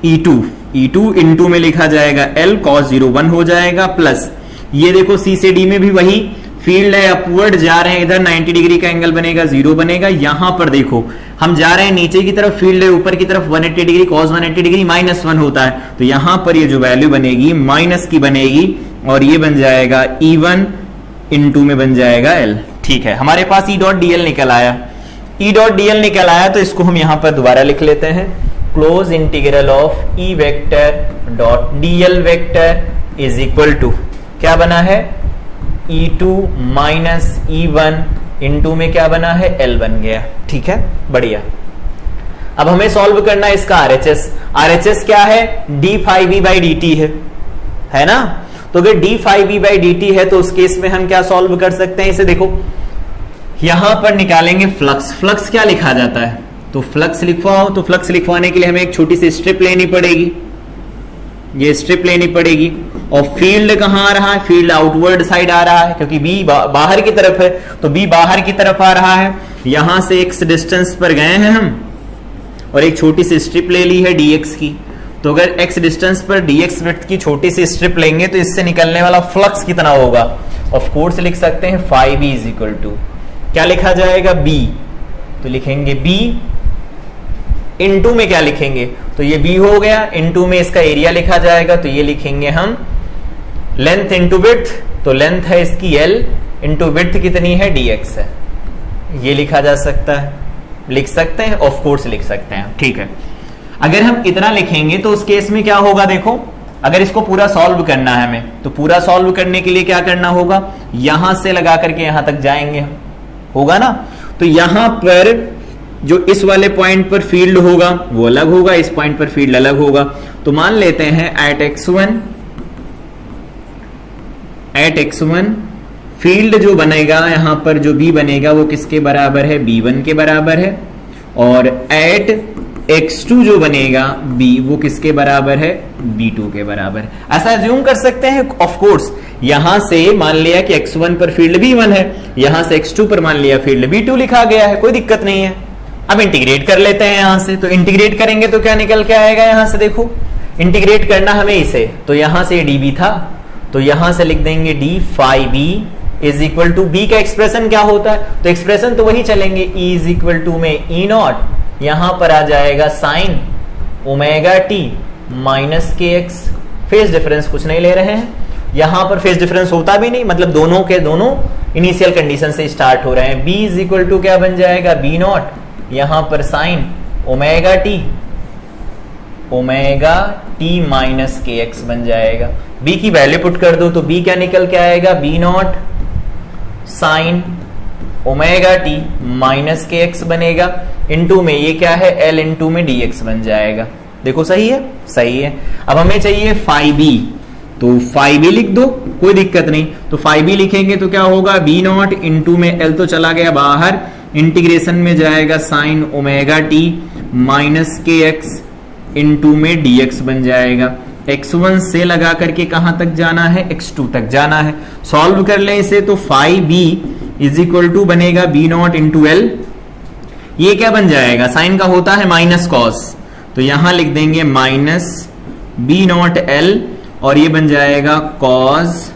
E2 इंटू में लिखा जाएगा L cos 0 1 हो जाएगा, प्लस ये देखो C से D में भी वही फील्ड है, अपवर्ड जा रहे हैं, इधर 90 डिग्री का एंगल बनेगा, 0 बनेगा। यहां पर देखो हम जा रहे हैं नीचे की तरफ, फील्ड है ऊपर की तरफ, 180 डिग्री, cos 180 डिग्री -1 होता है, तो यहां पर ये जो वैल्यू बनेगी माइनस की बनेगी, और ये बन जाएगा E1 इंटू में बन जाएगा L। ठीक है, हमारे पास E डॉट dl निकल आया। E डॉट dl निकल आया तो इसको हम यहां पर दोबारा लिख लेते हैं, close integral of E vector dot dl vector is equal to क्या बना है, E2 माइनस E1 इंटू में क्या बना है, L बन गया। ठीक है, बढ़िया। अब हमें सॉल्व करना है इसका RHS क्या है, d phi B by D T है ना। तो अगर d phi B by D T है तो उस केस में हम क्या सॉल्व कर सकते हैं, इसे देखो यहां पर निकालेंगे फ्लक्स क्या लिखा जाता है, तो फ्लक्स लिखवाओ। तो फ्लक्स लिखवाने के लिए हमें एक छोटी सी स्ट्रिप लेनी पड़ेगी, ये स्ट्रिप लेनी पड़ेगी। और फील्ड कहां आ रहा है, फील्ड आउटवर्ड साइड आ रहा है, क्योंकि बी बाहर की तरफ है, तो बी बाहर की तरफ आ रहा है। यहां से x डिस्टेंस पर गए हैं हम और एक छोटी सी स्ट्रिप ले ली है dx की। तो अगर x डिस्टेंस पर dx विड्थ की छोटी सी स्ट्रिप लेंगे तो इससे निकलने वाला फ्लक्स कितना होगा, ऑफ कोर्स लिख सकते हैं phi B is equal to क्या लिखा जाएगा, b। तो लिखेंगे b इनटू में क्या लिखेंगे, तो ये b हो गया, इनटू में इसका एरिया लिखा जाएगा, तो ये लिखेंगे हम लेंथ इंटू विड्थ, तो लेंथ है इसकी L इंटू विड्थ कितनी है dx है, ये लिखा जा सकता है, लिख सकते हैं, ऑफ कोर्स लिख सकते हैं। ठीक है, अगर हम इतना लिखेंगे तो उस केस में क्या होगा, देखो अगर इसको पूरा सॉल्व करना है हमें, तो पूरा सॉल्व करने के लिए क्या करना होगा, यहां से लगा करके यहां तक जाएंगे हम, होगा ना। तो यहां पर जो इस वाले पॉइंट पर फील्ड होगा वो अलग होगा, इस पॉइंट पर फील्ड अलग होगा। तो मान लेते हैं एट x1 फील्ड जो बनेगा यहां पर जो B बनेगा वो किसके बराबर है, B1 के बराबर है। और एट x2 जो बनेगा b वो किसके बराबर है, b2 के बराबर है। ऐसा एज्यूम कर सकते हैं। ऑफ कोर्स यहां से मान लिया कि x1 पर फील्ड b1 है, यहां से x2 पर मान लिया फील्ड b2 लिखा गया है, कोई दिक्कत नहीं है। अब इंटीग्रेट कर लेते हैं यहां से, तो इंटीग्रेट करेंगे तो क्या निकल के आएगा, यहां से देखो इंटीग्रेट करना हमें इसे, तो यहां से db था तो यहां से लिख देंगे d phi b is equal to b का एक्सप्रेशन क्या होता है, तो एक्सप्रेशन तो वही चलेंगे, e इज इक्वल टू में e नॉट, यहां पर आ जाएगा साइन ओमेगा t माइनस के एक्स। फेज डिफरेंस कुछ नहीं ले रहे हैं, यहां पर फेज डिफरेंस होता भी नहीं, मतलब दोनों के दोनों इनिशियल कंडीशन से स्टार्ट हो रहे हैं। b इज इक्वल टू क्या बन जाएगा, b नॉट, यहां पर साइन ओमेगा टी माइनस के एक्स बन जाएगा। b की वैल्यू पुट कर दो तो b क्या निकल के आएगा, b not sine omega T minus के एक्स बनेगा, इनटू में ये क्या है, l इनटू में dx बन जाएगा। देखो सही है, सही है। अब हमें चाहिए फाई b, तो फाई b लिख दो, कोई दिक्कत नहीं। तो फाई b लिखेंगे तो क्या होगा, b नॉट इनटू में l तो चला गया बाहर, इंटीग्रेशन में जाएगा साइन ओमेगा टी माइनस के एक्स इनटू में dx बन जाएगा। x1 से लगा करके कहां तक जाना है, x2 तक जाना है। सॉल्व कर ले इसे तो phi b is equal to बनेगा b नॉट इंटू एल, ये क्या बन जाएगा, साइन का होता है माइनस कॉस, तो यहां लिख देंगे माइनस b नॉट एल, और ये बन जाएगा कॉस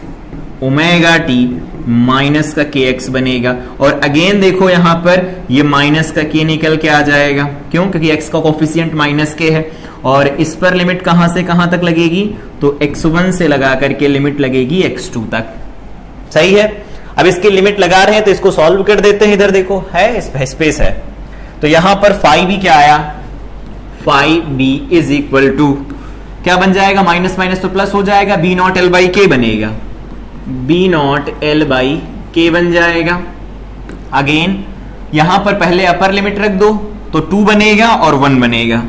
ओमेगा टी माइनस का के एक्स बनेगा। और अगेन देखो यहां पर ये माइनस का के निकल के आ जाएगा, क्यों, क्योंकि एक्स का कोफिशिएंट माइनस के है, और इस पर लिमिट कहां से कहां तक लगेगी, तो x1 से लगा करके लिमिट लगेगी x2 तक। सही है। अब इसकी लिमिट लगा रहे हैं तो इसको सॉल्व कर देते हैं। इधर देखो है स्पेस है, तो यहां पर फाई बी क्या आया, phi B is equal to क्या बन जाएगा, माइनस माइनस तो प्लस हो जाएगा, बी नॉट एल बाई के बनेगा, बी नॉट एल बाई के बन जाएगा। अगेन यहां पर पहले अपर लिमिट रख दो तो 2 बनेगा और 1 बनेगा,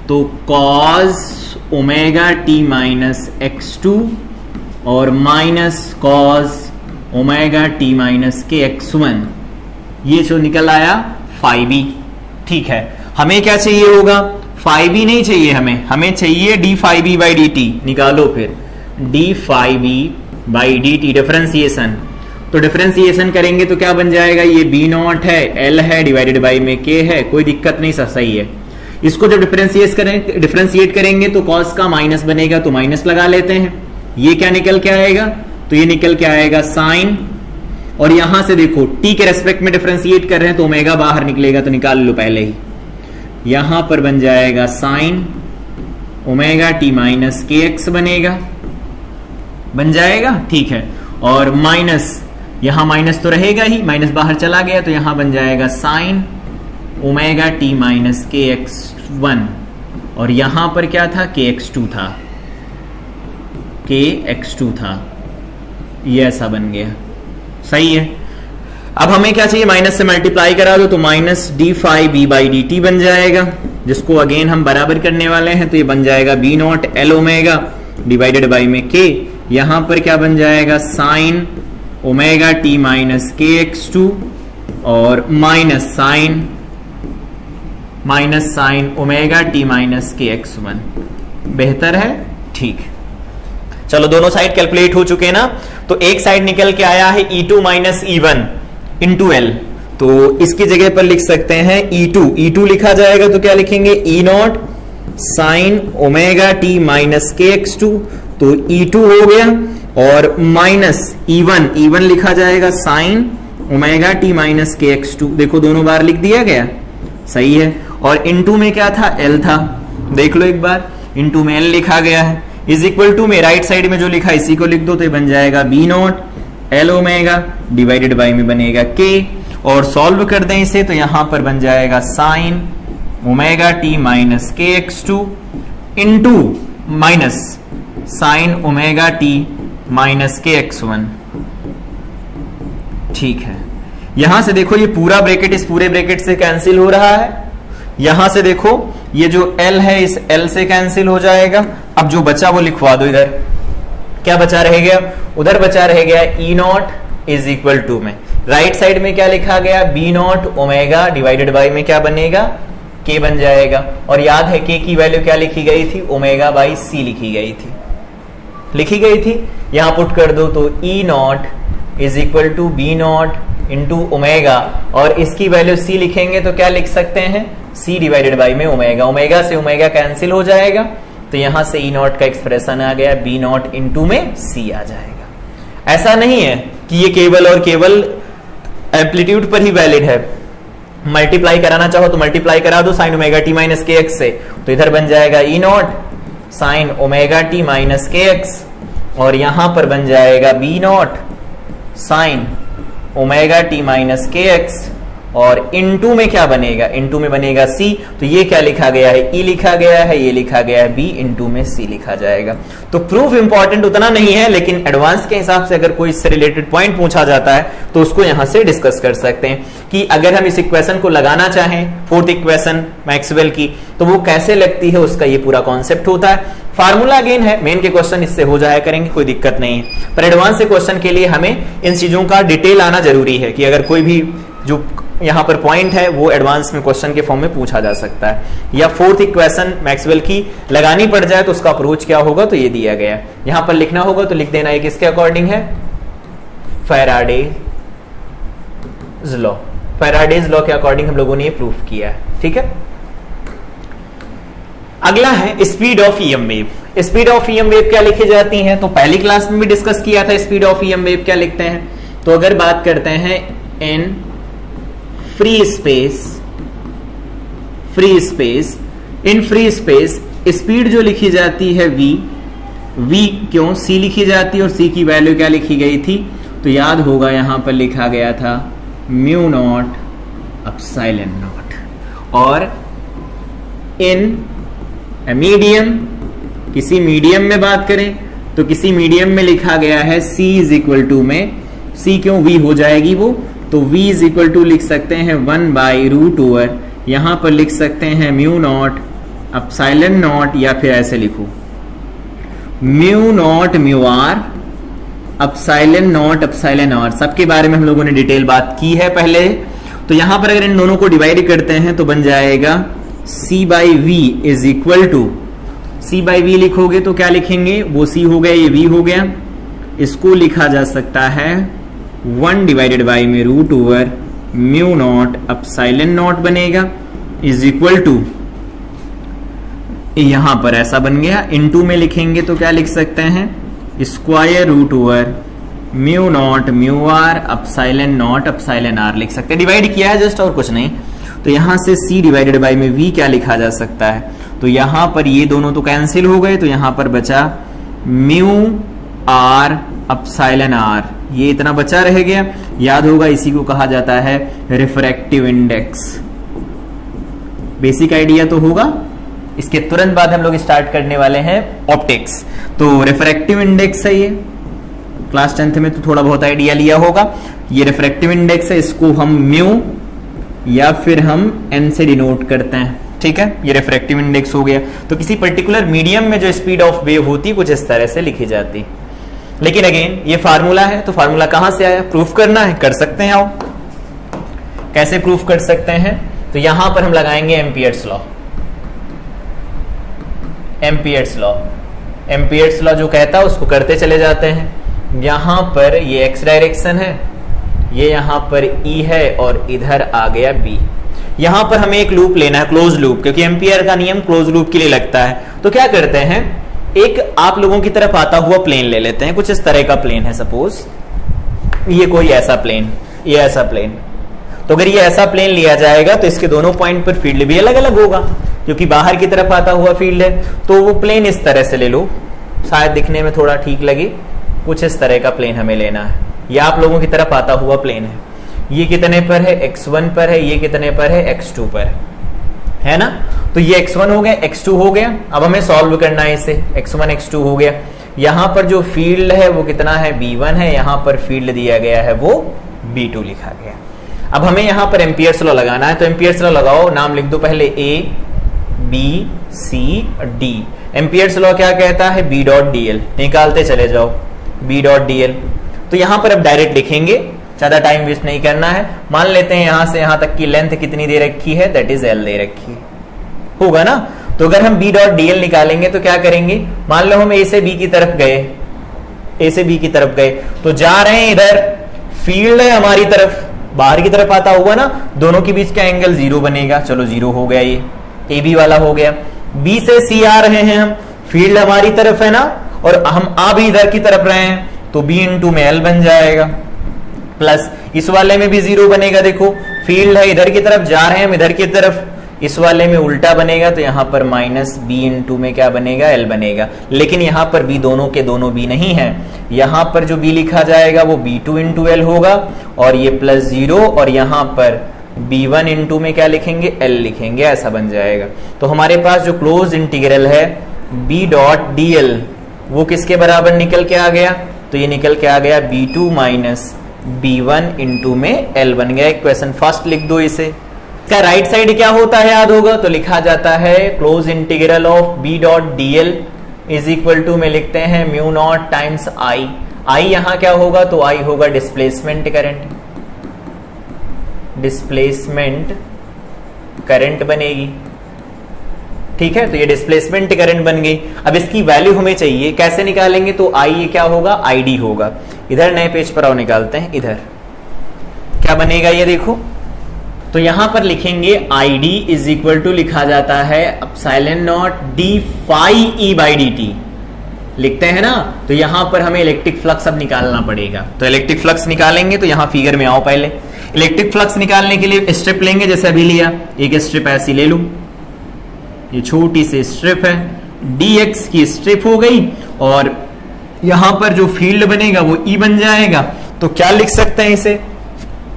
तो cos omega T minus x2 और minus cos omega T minus के x1, ये जो निकल आया फाई बी। ठीक है, हमें क्या चाहिए होगा, फाई बी नहीं चाहिए हमें चाहिए D phi B by D T. निकालो फिर D phi B by D T, differentiation. तो डिफरेंशिएशन करेंगे तो क्या बन जाएगा, ये बी नॉट है, एल है, डिवाइडेड बाई में के है, कोई दिक्कत नहीं, सही है। इसको जब डिफरेंशिएट करेंगे तो कॉस का माइनस बनेगा, तो माइनस लगा लेते हैं। ये क्या निकल के आएगा, तो ये निकल के आएगा साइन, और यहां से देखो टी के रेस्पेक्ट में डिफरेंशिएट कर रहे हैं तो ओमेगा बाहर निकलेगा, तो निकाल लो पहले ही। यहां पर बन जाएगा साइन ओमेगा टी माइनस के एक्स बनेगा, बन जाएगा। ठीक है, और माइनस, यहां माइनस तो रहेगा ही, माइनस बाहर चला गया, तो यहां बन जाएगा साइन ओमेगा टी माइनस के एक्स 1, और यहां पर क्या था, के एक्स 2 था, के एक्स 2 था, ये ऐसा बन गया। सही है। अब हमें क्या चाहिए, माइनस से मल्टीप्लाई करा दो तो minus D phi B by D T बन जाएगा, जिसको अगेन हम बराबर करने वाले हैं, तो ये बन जाएगा B naught L omega divided by में के, यहां पर क्या बन जाएगा साइन ओमेगा टी माइनस के एक्स 2 और minus sine omega T minus के एक्स 1। बेहतर है, ठीक। चलो दोनों साइड कैलकुलेट हो चुके ना, तो एक साइड निकल के आया है E2 minus E1 into L, तो इसकी जगह पर लिख सकते हैं E2 लिखा जाएगा, तो क्या लिखेंगे, E not sine omega T minus के एक्स 2, तो E2 हो गया, और माइनस E1 लिखा जाएगा साइन ओमेगा टी माइनस के एक्स 2। देखो दोनों बार लिख दिया गया, सही है। और इनटू में क्या था, L था, देख लो एक बार, इनटू में L लिखा गया है, इज इक्वल टू में राइट साइड में जो लिखा इसी को लिख दो, तो ये बन जाएगा B naught L omega divided by में बनेगा के, और सॉल्व कर दें इसे तो यहां पर बन जाएगा साइन ओमेगा टी माइनस के X 2 into minus sine omega T minus के एक्स 1। ठीक है, यहां से देखो ये पूरा ब्रैकेट इस पूरे ब्रैकेट से कैंसिल हो रहा है, यहां से देखो ये जो L है इस L से कैंसिल हो जाएगा। अब जो बचा वो लिखवा दो, इधर क्या बचा रह गया, उधर बचा रह गया E naught is equal to में राइट साइड में क्या लिखा गया, B naught omega divided by में क्या बनेगा, k बन जाएगा। और याद है k की वैल्यू क्या लिखी गई थी, ओमेगा बाई c लिखी गई थी। यहां पुट कर दो तो E naught is equal to B naught into omega, और इसकी वैल्यू c लिखेंगे तो क्या लिख सकते हैं, c डिवाइडेड बाई में ओमेगा, ओमेगा से ओमेगा कैंसिल हो जाएगा, तो यहां से E नॉट का एक्सप्रेशन आ गया, बी नॉट इंटू में c आ जाएगा। ऐसा नहीं है कि ये केवल और केवल एम्पलीट्यूड पर ही वैलिड है, मल्टीप्लाई कराना चाहो तो मल्टीप्लाई करा दो साइन ओमेगा टी माइनस के एक्स से, तो इधर बन जाएगा E naught sine omega T minus के एक्स, और यहां पर बन जाएगा B naught sine omega T minus के एक्स, और इनटू में क्या बनेगा, इनटू में बनेगा c, तो ये क्या लिखा गया है, e लिखा गया है, ये लिखा गया है b, इनटू में c लिखा जाएगा। तो प्रूफ इंपॉर्टेंट उतना नहीं है, लेकिन एडवांस के हिसाब से अगर कोई इससे रिलेटेड पॉइंट पूछा जाता है तो उसको यहां से डिस्कस कर सकते हैं कि अगर हम इस इक्वेशन को लगाना चाहें, फोर्थ इक्वेशन मैक्सवेल की, तो वो कैसे लगती है, उसका ये पूरा कॉन्सेप्ट होता है। फार्मूला अगेन है, मेन के क्वेश्चन इससे हो जाया करेंगे, कोई दिक्कत नहीं है, पर एडवांस के क्वेश्चन के लिए हमें इन चीजों का डिटेल आना जरूरी है कि अगर कोई भी जो यहां पर पॉइंट है वो एडवांस में क्वेश्चन के फॉर्म में पूछा जा सकता है, या फोर्थ इक्वेशन मैक्सवेल की लगानी पड़ जाए तो उसका अप्रोच क्या होगा, तो ये दिया गया है। यहां पर लिखना होगा तो लिख देना, ये किसके अकॉर्डिंग है, फैराडेज लॉ के अकॉर्डिंग हम लोगों ने ये प्रूफ किया है। ठीक है, अगला है speed of EM wave. Speed of EM wave क्या लिखी जाती है, तो पहली क्लास में भी डिस्कस किया था, स्पीड ऑफ ईएम वेव क्या लिखते हैं। तो अगर बात करते हैं इन फ्री स्पेस स्पीड जो लिखी जाती है v क्यों c लिखी जाती है, और c की वैल्यू क्या लिखी गई थी, तो याद होगा यहां पर लिखा गया था म्यू नॉट अपसाइलन नॉट, और इन मीडियम, किसी मीडियम में बात करें तो किसी मीडियम में लिखा गया है c इज इक्वल टू में, c क्यों v हो जाएगी वो, तो v इज इक्वल टू लिख सकते हैं 1 बाई रूट ओवर, यहां पर लिख सकते हैं म्यू नॉट अपसाइलन नॉट, या फिर ऐसे लिखो mu naught mu R epsilon naught epsilon R. सबके बारे में हम लोगों ने डिटेल बात की है पहले। तो यहां पर अगर इन दोनों को डिवाइड करते हैं तो बन जाएगा c by V is equal to, c by V लिखोगे तो क्या लिखेंगे, वो c हो गया, ये v हो गया, इसको लिखा जा सकता है 1 डिवाइडेड बाई में root over mu naught epsilon naught बनेगा, इज इक्वल टू, यहां पर ऐसा बन गया, इनटू में लिखेंगे तो क्या लिख सकते हैं, square root over mu naught mu R epsilon naught epsilon R लिख सकते हैं। डिवाइड किया है जस्ट, और कुछ नहीं। तो यहां से c डिवाइडेड बाई में v क्या लिखा जा सकता है, तो यहां पर ये दोनों तो कैंसिल हो गए, तो यहां पर बचा म्यू आर अपसाइलन आर, ये इतना बचा रह गया। याद होगा इसी को कहा जाता है रिफ्रैक्टिव इंडेक्स, बेसिक आइडिया तो होगा। इसके तुरंत बाद हम लोग स्टार्ट करने वाले हैं ऑप्टिक्स। तो रिफ्रैक्टिव इंडेक्स है ये, क्लास 10th में तो थोड़ा बहुत आइडिया लिया होगा। ये रिफ्रैक्टिव इंडेक्स है, इसको हम म्यू या फिर हम n से डिनोट करते हैं। ठीक है, ये रिफ्रैक्टिव इंडेक्स हो गया। तो किसी पर्टिकुलर मीडियम में जो स्पीड ऑफ वेव होती कुछ इस तरह से लिखी जाती। लेकिन अगेन ये फार्मूला है, तो फार्मूला कहां से आया, प्रूफ करना है, कर सकते हैं। आओ कैसे प्रूफ कर सकते हैं, तो यहां पर हम लगाएंगे एम्पियर्स लॉ। एम्पियर्स लॉ जो कहता है उसको करते चले जाते हैं। यहां पर ये एक्स डायरेक्शन है, ये यहां पर ई है, और इधर आ गया बी। यहां पर हमें एक लूप लेना है, क्लोज लूप, क्योंकि एम्पियर का नियम क्लोज लूप के लिए लगता है। तो क्या करते हैं, एक आप लोगों की तरफ आता हुआ प्लेन ले लेते हैं, कुछ इस तरह का प्लेन है, सपोज ये कोई ऐसा प्लेन, ये ऐसा प्लेन। तो अगर ये ऐसा प्लेन लिया जाएगा तो इसके दोनों पॉइंट पर फील्ड भी अलग अलग होगा, क्योंकि बाहर की तरफ आता हुआ फील्ड है। तो वो प्लेन इस तरह से ले लो, शायद दिखने में थोड़ा ठीक लगे, कुछ इस तरह का प्लेन हमें लेना है। ये आप लोगों की तरफ आता हुआ प्लेन है, ये कितने पर है, x1 पर है, ये कितने पर है, x2 पर है ना। तो ये x1 हो गया, x2 हो गया। अब हमें सॉल्व करना है इसे, x1 x2 हो गया। यहां पर जो फील्ड है वो कितना है, b1 है, यहां पर फील्ड दिया गया है वो b2 लिखा गया। अब हमें यहां पर एम्पियर्स लॉ लगाना है, तो एम्पियर्स लॉ लगाओ, नाम लिख दो पहले a b c d। Ampere's law क्या कहता है, b डॉट dl, निकालते चले जाओ b डॉट dl। तो यहां पर अब डायरेक्ट लिखेंगे, ज्यादा टाइम वेस्ट नहीं करना है। मान लेते हैं यहां से यहां तक की लेंथ कितनी दे रखी है, दैट इज l दे रखी है। होगा ना। तो अगर हम बी डॉट डी एल निकालेंगे तो क्या करेंगे, मान लो हम ए से बी की तरफ गए, ए से बी की तरफ गए तो जा रहे हैं इधर, फील्ड है हमारी तरफ, बाहर की तरफ आता हुआ ना, दोनों के बीच का एंगल 0 बनेगा। चलो 0 हो गया, ये ए बी वाला हो गया। बी से सी आ रहे हैं हम, फील्ड हमारी तरफ है ना, और हम आ भी इधर की तरफ रहे हैं, तो बी इंटू में एल बन जाएगा, प्लस इस वाले में भी 0 बनेगा। देखो फील्ड है इधर की तरफ, जा रहे हैं हम इधर की तरफ, इस वाले में उल्टा बनेगा, तो यहां पर माइनस बी इंटू में क्या बनेगा, एल बनेगा। लेकिन यहां पर बी दोनों के दोनों बी नहीं है, यहां पर जो बी लिखा जाएगा वो b2 इंटू एल होगा, और ये प्लस 0, और यहां पर b1 इंटू में क्या लिखेंगे, एल लिखेंगे, ऐसा बन जाएगा। तो हमारे पास जो क्लोज इंटीग्रल है b डॉट डी एल वो किसके बराबर निकल के आ गया, तो ये निकल के आ गया b2 माइनस b1 इंटू में एल बन गया। इक्वेशन फर्स्ट लिख दो इसे। इसका राइट साइड क्या होता है याद होगा, तो लिखा जाता है close integral of b dot D L is equal to में लिखते हैं mu naught times I. I यहां क्या होगा, तो आई होगा डिस्प्लेसमेंट करंट, डिस्प्लेसमेंट करंट बनेगी, ठीक है। तो ये डिस्प्लेसमेंट करंट बन गई। अब इसकी वैल्यू हमें चाहिए, कैसे निकालेंगे, तो आई ये क्या होगा, आईडी होगा। इधर नए पेज पर आओ निकालते हैं, इधर क्या बनेगा ये देखो, तो यहां पर लिखेंगे I D is equal to लिखा जाता है epsilon naught D phi E by D T, लिखते हैं ना। तो यहां पर हमें इलेक्ट्रिक फ्लक्स अब निकालना पड़ेगा, तो इलेक्ट्रिक फ्लक्स निकालेंगे, तो यहां फिगर में आओ पहले। इलेक्ट्रिक फ्लक्स निकालने के लिए स्ट्रिप लेंगे, जैसे अभी लिया, एक स्ट्रिप ऐसी ले लूं, ये छोटी सी स्ट्रिप है, dx की स्ट्रिप हो गई, और यहां पर जो फील्ड बनेगा वो E बन जाएगा। तो क्या लिख सकते हैं इसे,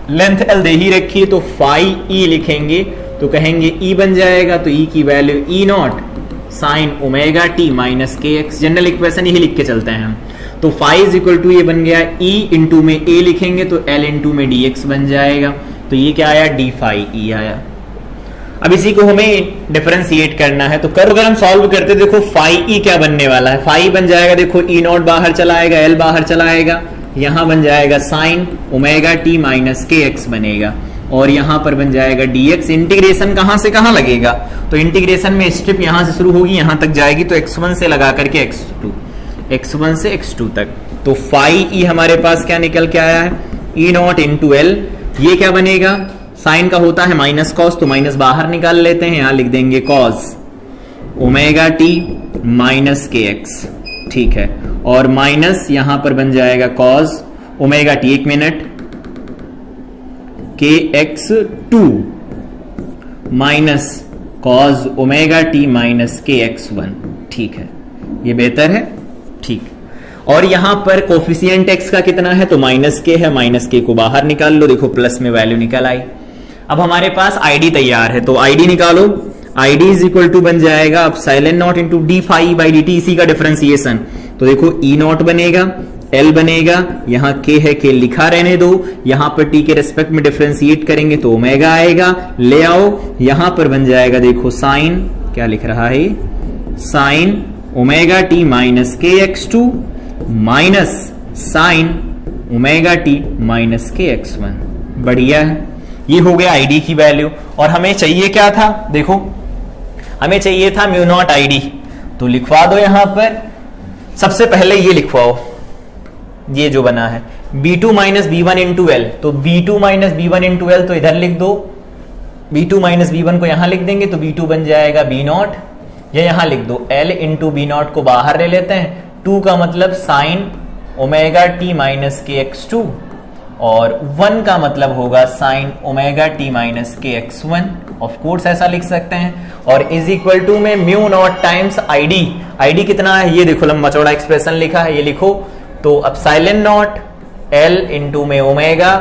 लेंथ L दे ही रखी, तो फाई E लिखेंगे, तो कहेंगे E बन जाएगा, तो E की value E not sine omega T minus के एक्स, जनरल इक्वेशन यही लिख के चलते हैं हम। तो फाई इज इक्वल टू ये बन गया E इंटू में A लिखेंगे, तो L इंटू में dx बन जाएगा, तो ये क्या आया, डी फाई E आया। अब इसी को हमें डिफरेंशिएट करना है, तो अगर हम सॉल्व करते देखो फाई ई क्या बनने वाला है, फाई बन जाएगा, देखो ई नॉट बाहर चला आएगा, एल बाहर चला आएगा, यहां बन जाएगा साइन ओमेगा टी माइनस के एक्स बनेगा, और यहां पर बन जाएगा dx। इंटीग्रेशन कहां से कहां लगेगा, तो इंटीग्रेशन में स्ट्रिप यहां से शुरू होगी, यहां तक जाएगी, तो x1 से लगा करके x2, x1 से x2 तक। तो फाई ई हमारे पास क्या निकल के आया है, ई नॉट इंटू एल, ये क्या बनेगा, साइन का होता है माइनस कॉस, तो माइनस बाहर निकाल लेते हैं, यहां लिख देंगे कॉस ओमेगा टी माइनस के एक्स, ठीक है, और माइनस यहां पर बन जाएगा कॉस ओमेगा टी, एक मिनट, के X 2 minus cos omega T minus के एक्स 1, ठीक है, ये बेहतर है, ठीक। और यहां पर कोफिशिएंट एक्स का कितना है, तो माइनस के है, माइनस के को बाहर निकाल लो, देखो प्लस में वैल्यू निकल आई। अब हमारे पास आईडी तैयार है, तो आईडी निकालो, आईडी इज इक्वल टू बन जाएगा epsilon naught into D phi by D T, इसी का डिफरेंशिएशन। तो देखो ई नॉट बनेगा, एल बनेगा, यहां के है, के लिखा रहने दो, यहां पर टी के रेस्पेक्ट में डिफरेंशिएट करेंगे तो ओमेगा आएगा, ले आओ, यहां पर बन जाएगा देखो साइन, क्या लिख रहा है, साइन ओमेगा टी माइनस के X 2 minus sine omega T minus के एक्स 1, बढ़िया है। ये हो गया आईडी की वैल्यू, और हमें चाहिए क्या था, देखो हमें चाहिए था म्यू नॉट आईडी, तो लिखवा दो यहां पर, सबसे पहले ये लिखवाओ, ये जो बना है b2 minus b1 into L, तो b2 minus b1 into L, तो इधर लिख दो, b2 माइनस b1 को यहां लिख देंगे, तो b2 बन जाएगा b नॉट, या यहां लिख दो l इंटू b नॉट को बाहर ले लेते हैं, 2 का मतलब साइन ओमेगा टी माइनस के एक्स 2, और 1 का मतलब होगा साइन ओमेगा टी माइनस के एक्स 1, ऑफ कोर्स ऐसा लिख सकते हैं, और इज इक्वल टू में mu naught times ID, ID कितना है, ये देखो लंबा चौड़ा एक्सप्रेशन लिखा है, ये लिखो, तो एप्सिलॉन नॉट एल इंटू में ओमेगा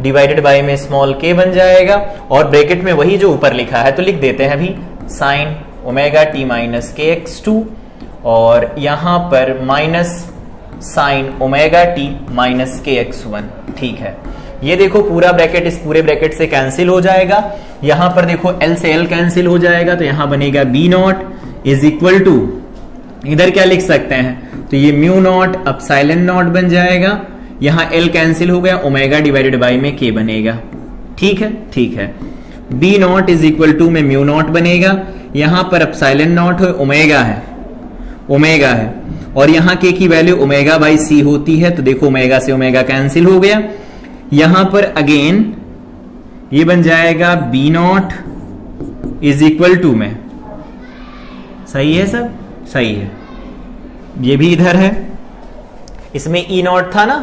डिवाइडेड बाय में स्मॉल के बन जाएगा, और ब्रैकेट में वही जो ऊपर लिखा है तो लिख देते हैं अभी, साइन ओमेगा टी माइनस के एक्स 2, और यहां पर minus sine omega T minus के एक्स 1, ठीक है। ये देखो पूरा ब्रैकेट इस पूरे ब्रैकेट से कैंसिल हो जाएगा, यहां पर देखो एल से एल कैंसिल हो जाएगा, तो यहां बनेगा B naught is equal to, इधर क्या लिख सकते हैं, तो ये म्यू नॉट एप्सिलॉन नॉट बन जाएगा, यहां एल कैंसिल हो गया, ओमेगा डिवाइडेड बाय में के बनेगा, ठीक है, ठीक है। B naught is equal to में म्यू नॉट बनेगा, यहां पर एप्सिलॉन नॉट है, ओमेगा है और यहां के की वैल्यू ओमेगा बाई सी होती है, तो देखो ओमेगा से ओमेगा कैंसिल हो गया। यहां पर अगेन ये बन जाएगा B naught is equal to में, सही है सब, सही है। ये भी इधर है, इसमें ई नॉट था ना,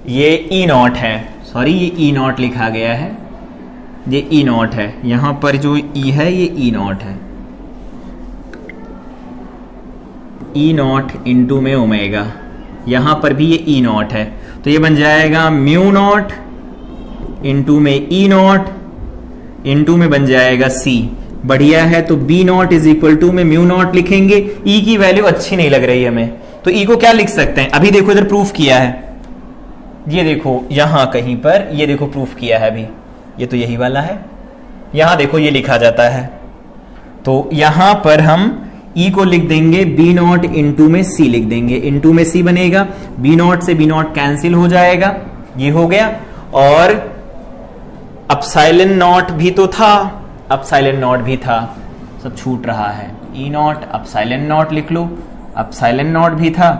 ये ई नॉट है, सॉरी ये ई नॉट लिखा गया है, ये ई नॉट है, यहां पर जो ई है ये ई नॉट है, ई नॉट इंटू में ओमेगा, यहां पर भी ये ई नॉट है, तो ये बन जाएगा म्यू नॉट इंटू में ई नॉट इंटू में बन जाएगा सी। बढ़िया है, तो B naught is equal to में म्यू नॉट लिखेंगे। ई की वैल्यू अच्छी नहीं लग रही हमें, तो ई को क्या लिख सकते हैं, अभी देखो इधर प्रूफ किया है, ये देखो यहां कहीं पर, ये देखो प्रूफ किया है अभी, ये तो यही वाला है, यहां देखो ये लिखा जाता है, तो यहां पर हम ई को लिख देंगे बी नॉट इंटू में सी लिख देंगे, इंटू में सी बनेगा, बी नॉट से बी नॉट कैंसिल हो जाएगा, ये हो गया। और एप्सिलॉन नॉट भी तो था, एप्सिलॉन नॉट भी था, सब छूट रहा है, ई नॉट एप्सिलॉन नॉट लिख लो, एप्सिलॉन नॉट भी था,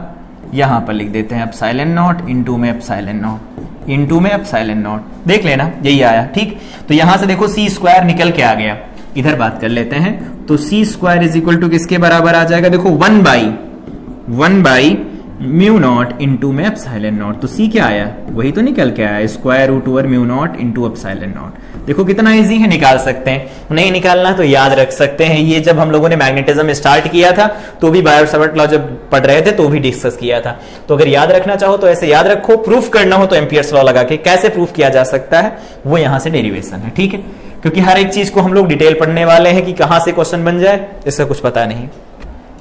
यहां पर लिख देते हैं एप्सिलॉन नॉट इंटू में एप्सिलॉन नॉट इंटू में एप्सिलॉन नॉट, देख लेना यही आया, ठीक। तो यहां से देखो सी स्क्वायर निकल के आ गया, इधर बात कर लेते हैं, तो C square is equal to किसके बराबर आ जाएगा, देखो one by mu naught into में एप्सिलॉन नॉट, तो सी क्या आया, वही तो निकल के आया, square root over mu naught into epsilon naught. देखो कितना इजी है, निकाल सकते हैं, नहीं निकालना तो याद रख सकते हैं। ये जब हम लोगों ने मैग्नेटिज्म स्टार्ट किया था तो भी बायो-सावर्ट लॉ जब पढ़ रहे थे तो भी डिस्कस किया था, तो अगर याद रखना चाहो तो ऐसे याद रखो, प्रूफ करना हो तो एम्पियर्स लॉ लगा के कैसे प्रूफ किया जा सकता है वो यहां से डेरिवेशन है, ठीक है, क्योंकि हर एक चीज को हम लोग डिटेल पढ़ने वाले हैं कि कहां से क्वेश्चन बन जाए इसका कुछ पता नहीं।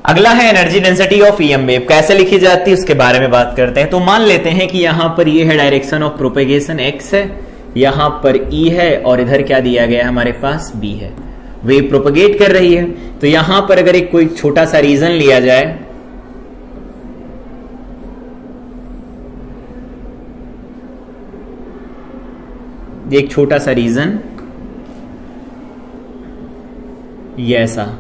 अगला है energy density of EM wave, कैसे लिखी जाती है उसके बारे में बात करते हैं। तो मान लेते हैं कि यहां पर ये है डायरेक्शन ऑफ प्रोपेगेशन एक्स है, यहां पर ई है और इधर क्या दिया गया हमारे पास बी है, वेव प्रोपेगेट कर रही है। तो यहां पर अगर एक कोई छोटा सा रीजन लिया जाए, एक छोटा सा रीजन ये ऐसा,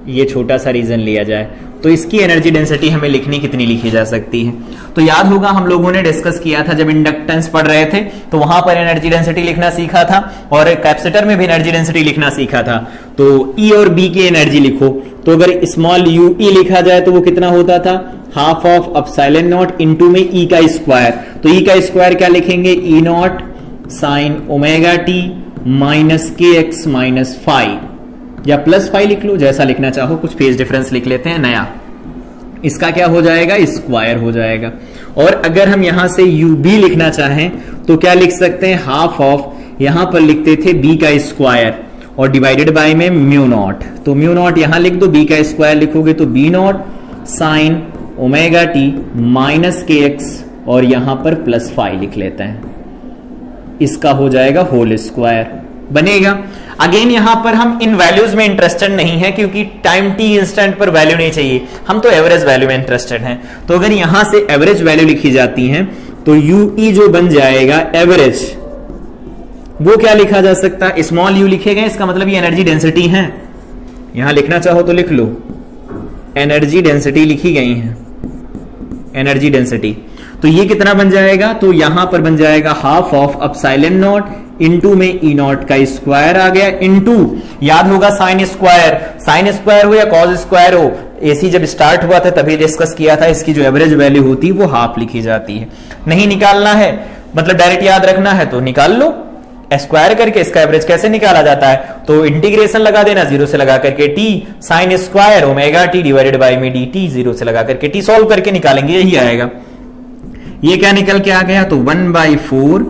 ये छोटा सा रीजन लिया जाए तो इसकी एनर्जी डेंसिटी हमें लिखनी कितनी लिखी जा सकती है। तो याद होगा हम लोगों ने डिस्कस किया था जब इंडक्टेंस पढ़ रहे थे, तो वहां पर एनर्जी डेंसिटी लिखना सीखा था और कैपेसिटर में भी एनर्जी डेंसिटी लिखना सीखा था। तो ई और बी की एनर्जी लिखो, तो अगर स्मॉल यू ई लिखा जाए तो वो कितना होता था, half of epsilon naught into में ई का स्क्वायर। तो ई का स्क्वायर क्या लिखेंगे, E naught sine omega T minus के एक्स माइनस फाइव, या प्लस फाइव लिख लो, जैसा लिखना चाहो, कुछ फेज डिफरेंस लिख लेते हैं नया, इसका क्या हो जाएगा, स्क्वायर हो जाएगा। और अगर हम यहां से यू बी लिखना चाहें तो क्या लिख सकते हैं, हाफ ऑफ, यहां पर लिखते थे बी का स्क्वायर और डिवाइडेड बाय में म्यू नॉट, तो म्यू नॉट यहां लिख दो, बी का स्क्वायर लिखोगे तो B naught sine omega T minus के एक्स और यहां पर प्लस फाइव लिख लेते हैं, इसका हो जाएगा होल स्क्वायर बनेगा। अगेन यहां पर हम इन वैल्यूज में इंटरेस्टेड नहीं है क्योंकि टाइम टी इंस्टेंट पर वैल्यू नहीं चाहिए, हम तो एवरेज वैल्यू में इंटरेस्टेड हैं। तो अगर यहां से एवरेज वैल्यू लिखी जाती है तो यू ई जो बन जाएगा एवरेज, वो क्या लिखा जा सकता है, स्मॉल यू लिखे गए, इसका मतलब ये एनर्जी डेंसिटी है, यहां लिखना चाहो तो लिख लो, एनर्जी डेंसिटी लिखी गई है, एनर्जी डेंसिटी। तो ये कितना बन जाएगा, तो यहां पर बन जाएगा half of epsilon naught into में ई नॉट का स्क्वायर आ गया, इंटू याद होगा साइन स्क्वायर हो या कॉस स्क्वायर हो, एसी जब स्टार्ट हुआ था तभी डिस्कस किया था, इसकी जो एवरेज वैल्यू होती है वो हाफ लिखी जाती है। नहीं निकालना है, मतलब डायरेक्ट याद रखना है तो निकाल लो, स्क्वायर करके इसका एवरेज कैसे निकाला जाता है, तो इंटीग्रेशन लगा देना, जीरो से लगा करके T sine square omega T divided by में डी टी, जीरो से लगा करके टी, सॉल्व करके निकालेंगे, यही आएगा। ये क्या निकल के आ गया, तो 1/4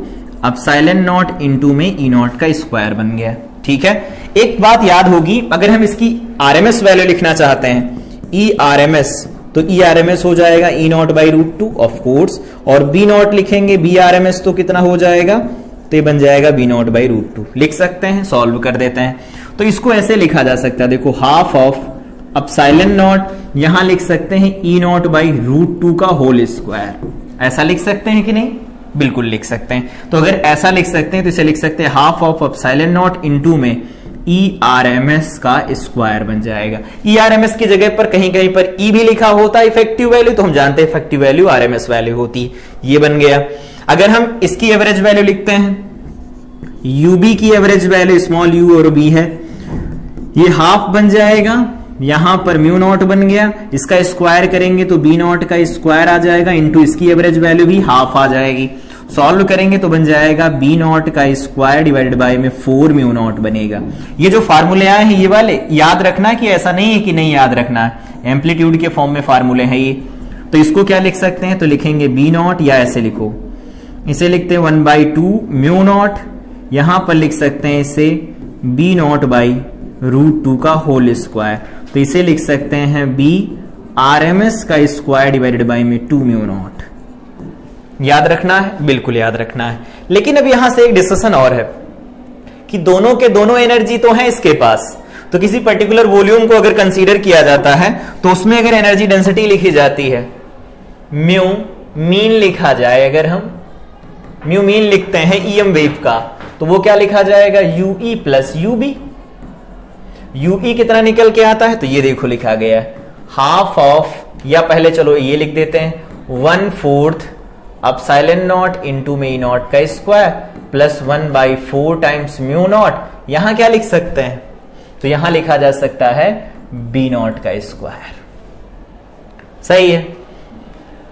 एप्सिलॉन नॉट इंटू में ई नॉट का स्क्वायर बन गया, ठीक है। एक बात याद होगी, अगर हम इसकी आरएमएस वैल्यू लिखना चाहते हैं, ई आरएमएस, तो ई आरएमएस हो जाएगा E naught by root two of course, और बी नॉट लिखेंगे बी आरएमएस तो कितना हो जाएगा, तो ये बन जाएगा B naught by root two, लिख सकते हैं, सॉल्व कर देते हैं। तो इसको ऐसे लिखा जा सकता है, देखो हाफ ऑफ एप्सिलॉन नॉट, यहां लिख सकते हैं ई नॉट बाई रूट टू का होल स्क्वायर, ऐसा लिख सकते हैं कि नहीं, बिल्कुल लिख सकते हैं। तो अगर ऐसा लिख सकते हैं तो इसे लिख सकते हैं half of epsilon naught into में ERMS का स्क्वायर बन जाएगा। ERMS की जगह पर कहीं कहीं पर E भी लिखा होता है इफेक्टिव वैल्यू, तो हम जानते हैं इफेक्टिव वैल्यू RMS वैल्यू होती है, ये बन गया। अगर हम इसकी एवरेज वैल्यू लिखते हैं, UB की एवरेज वैल्यू स्मॉल u और b है, ये हाफ बन जाएगा, यहां पर म्यू नॉट बन गया, इसका स्क्वायर करेंगे तो b नॉट का स्क्वायर आ जाएगा, इंटू इसकी एवरेज वैल्यू भी हाफ आ जाएगी। सॉल्व करेंगे तो बन जाएगा b नॉट का स्क्वायर डिवाइडेड बाय में 4 म्यू नॉट बनेगा। ये जो फार्मूले आए हैं ये वाले याद रखना कि ऐसा नहीं है कि नहीं याद रखना है, एम्पलीट्यूड के फॉर्म में फार्मूले हैं ये। तो इसको क्या लिख सकते हैं, तो लिखेंगे b नॉट, या ऐसे लिखो, इसे लिखते हैं 1/2 म्यू नॉट, यहां पर लिख सकते हैं इसे b नॉट बाई √2 का होल स्क्वायर, तो इसे लिख सकते हैं b RMS का स्क्वायर डिवाइडेड बाय में 2 म्यू नॉट। याद रखना है, बिल्कुल याद रखना है। लेकिन अब यहां से एक डिस्कशन और है कि दोनों के दोनों एनर्जी तो है इसके पास, तो किसी पर्टिकुलर वॉल्यूम को अगर कंसीडर किया जाता है तो उसमें अगर एनर्जी डेंसिटी लिखी जाती है, म्यू मीन लिखा जाए, अगर हम म्यू मीन लिखते हैं EM वेव का, तो वो क्या लिखा जाएगा, UE प्लस UB। UE कितना निकल के आता है, तो ये देखो लिखा गया है हाफ ऑफ, या पहले चलो ये लिख देते हैं 1/4 एप्सिलॉन नॉट इंटू में E नॉट का square plus 1/4 times mu naught. यहां क्या लिख सकते हैं, तो यहां लिखा जा सकता है B नॉट का स्क्वायर। सही है।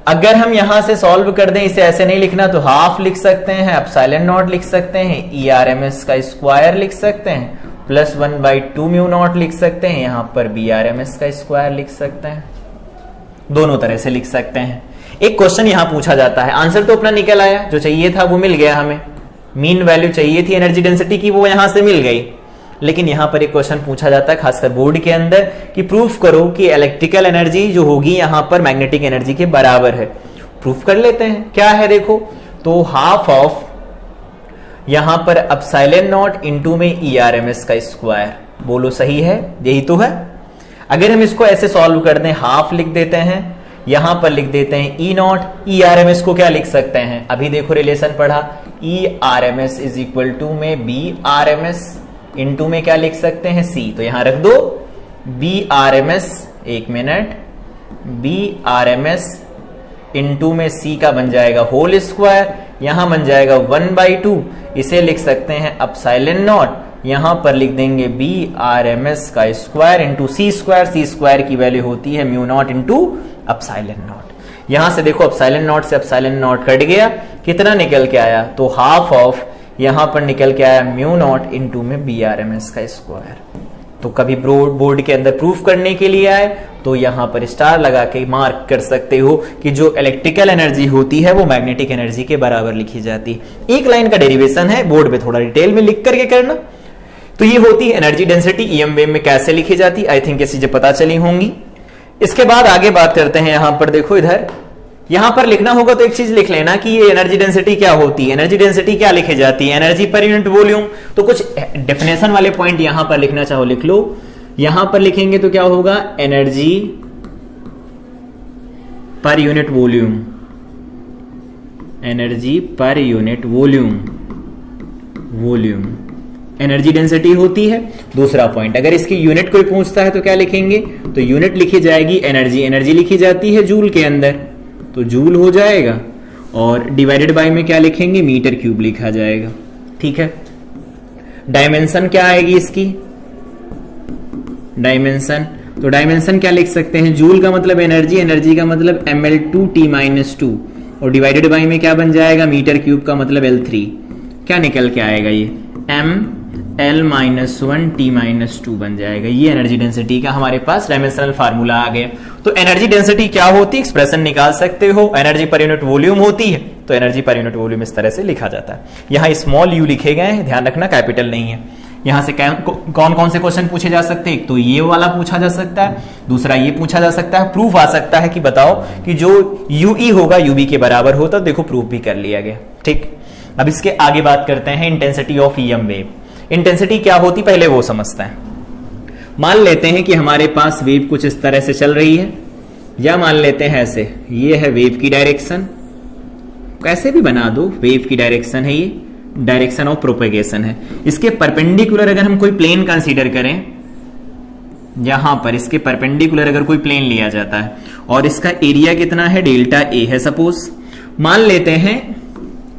अगर हम यहां से सॉल्व कर दें, इसे ऐसे नहीं लिखना तो हाफ लिख सकते हैं, एप्सिलॉन नॉट लिख सकते हैं, ERMS का स्क्वायर लिख सकते हैं, प्लस 1/2 म्यू नॉट लिख सकते हैं, यहां पर BRMS का स्क्वायर लिख सकते हैं। दोनों तरह से लिख सकते हैं। एक क्वेश्चन यहां पूछा जाता है, आंसर तो अपना निकल आया, जो चाहिए था वो मिल गया, हमें मीन वैल्यू चाहिए थी एनर्जी डेंसिटी की, वो यहां से मिल गई। लेकिन यहां पर एक क्वेश्चन पूछा जाता है खासकर बोर्ड के अंदर कि प्रूफ करो कि इलेक्ट्रिकल एनर्जी जो होगी यहां पर मैग्नेटिक एनर्जी के बराबर है। प्रूफ कर लेते हैं, क्या है देखो, तो हाफ ऑफ यहां पर एप्सिलॉन नॉट इंटू में ERMS का स्क्वायर, बोलो सही है, यही तो है। अगर हम इसको ऐसे सॉल्व कर दें, हाफ लिख देते हैं, यहां पर लिख देते हैं E नॉट, ERMS को क्या लिख सकते हैं, अभी देखो रिलेशन पढ़ा, ERMS इज इक्वल टू में BRMS इंटू में क्या लिख सकते हैं C, तो यहां रख दो BRMS, एक मिनट, BRMS इंटू में C का बन जाएगा होल स्क्वायर, यहां बन जाएगा 1/2, इसे लिख सकते हैं एप्सिलॉन नॉट, यहां पर लिख देंगे BRMS का स्क्वायर इंटू C स्क्वायर की वैल्यू होती है mu naught into epsilon not. यहां से देखो एप्सिलॉन नॉट से एप्सिलॉन नॉट कट गया, कितना निकल के आया, तो हाफ ऑफ यहां पर निकल के आया म्यू नॉट इंटू में BRMS का स्क्वायर। तो कभी बोर्ड के अंदर प्रूफ करने के लिए आए तो यहां पर स्टार लगा के मार्क कर सकते हो कि जो इलेक्ट्रिकल एनर्जी होती है वो मैग्नेटिक एनर्जी के बराबर लिखी जाती है। एक लाइन का डेरिवेशन है, बोर्ड पे थोड़ा डिटेल में लिख करके करना। तो ये होती है एनर्जी डेंसिटी, EM वेव में कैसे लिखी जाती, आई थिंक ये चीजें पता चली होंगी। इसके बाद आगे बात करते हैं, यहां पर देखो, इधर यहां पर लिखना होगा तो एक चीज लिख लेना कि ये एनर्जी डेंसिटी क्या होती है। एनर्जी डेंसिटी क्या लिखी जाती है, एनर्जी पर यूनिट वॉल्यूम। तो कुछ डेफिनेशन वाले पॉइंट यहां पर लिखना चाहो लिख लो, यहां पर लिखेंगे तो क्या होगा, energy per unit volume, energy per unit volume, volume energy density होती है। दूसरा पॉइंट, अगर इसकी यूनिट कोई पूछता है तो क्या लिखेंगे, तो यूनिट लिखी जाएगी एनर्जी, एनर्जी लिखी जाती है जूल के अंदर, तो जूल हो जाएगा, और डिवाइडेड बाय में क्या लिखेंगे, मीटर क्यूब लिखा जाएगा। ठीक है। डायमेंशन क्या आएगी इसकी, डायमेंशन, तो डायमेंशन क्या लिख सकते हैं, जूल का मतलब एनर्जी, एनर्जी का मतलब ml2t-2, और डिवाइडेड बाय में क्या बन जाएगा, मीटर क्यूब का मतलब L3। क्या निकल के आएगा, ये ml-1t-2 बन जाएगा। ये एनर्जी डेंसिटी का हमारे पास डायमेंशनल फार्मूला आ गया। तो एनर्जी डेंसिटी क्या होती है, एक्सप्रेशन निकाल सकते हो, एनर्जी पर यूनिट वॉल्यूम होती है, तो एनर्जी पर यूनिट वॉल्यूम इस तरह से लिखा जाता है। यहां स्मॉल u लिखे गए हैं, ध्यान रखना कैपिटल नहीं है। यहां से कौन कौन से क्वेश्चन पूछे जा सकते हैं, एक तो ये वाला पूछा जा सकता है, दूसरा ये पूछा जा सकता है, प्रूफ आ सकता है कि बताओ कि जो UE होगा UB के बराबर होता, देखो प्रूफ भी कर लिया गया। ठीक, अब इसके आगे बात करते हैं intensity of EM wave. Intensity क्या होती पहले वो समझते हैं। मान लेते हैं कि हमारे पास वेव कुछ इस तरह से चल रही है, या मान लेते हैं ऐसे, ये है वेव की डायरेक्शन, कैसे भी बना दो, वेव की डायरेक्शन है ये, डायरेक्शन ऑफ प्रोपेगेशन है। इसके परपेंडिकुलर अगर हम कोई प्लेन कंसीडर करें, यहां पर इसके परपेंडिकुलर अगर कोई प्लेन लिया जाता है और इसका एरिया कितना है, डेल्टा ए है सपोज, मान लेते हैं,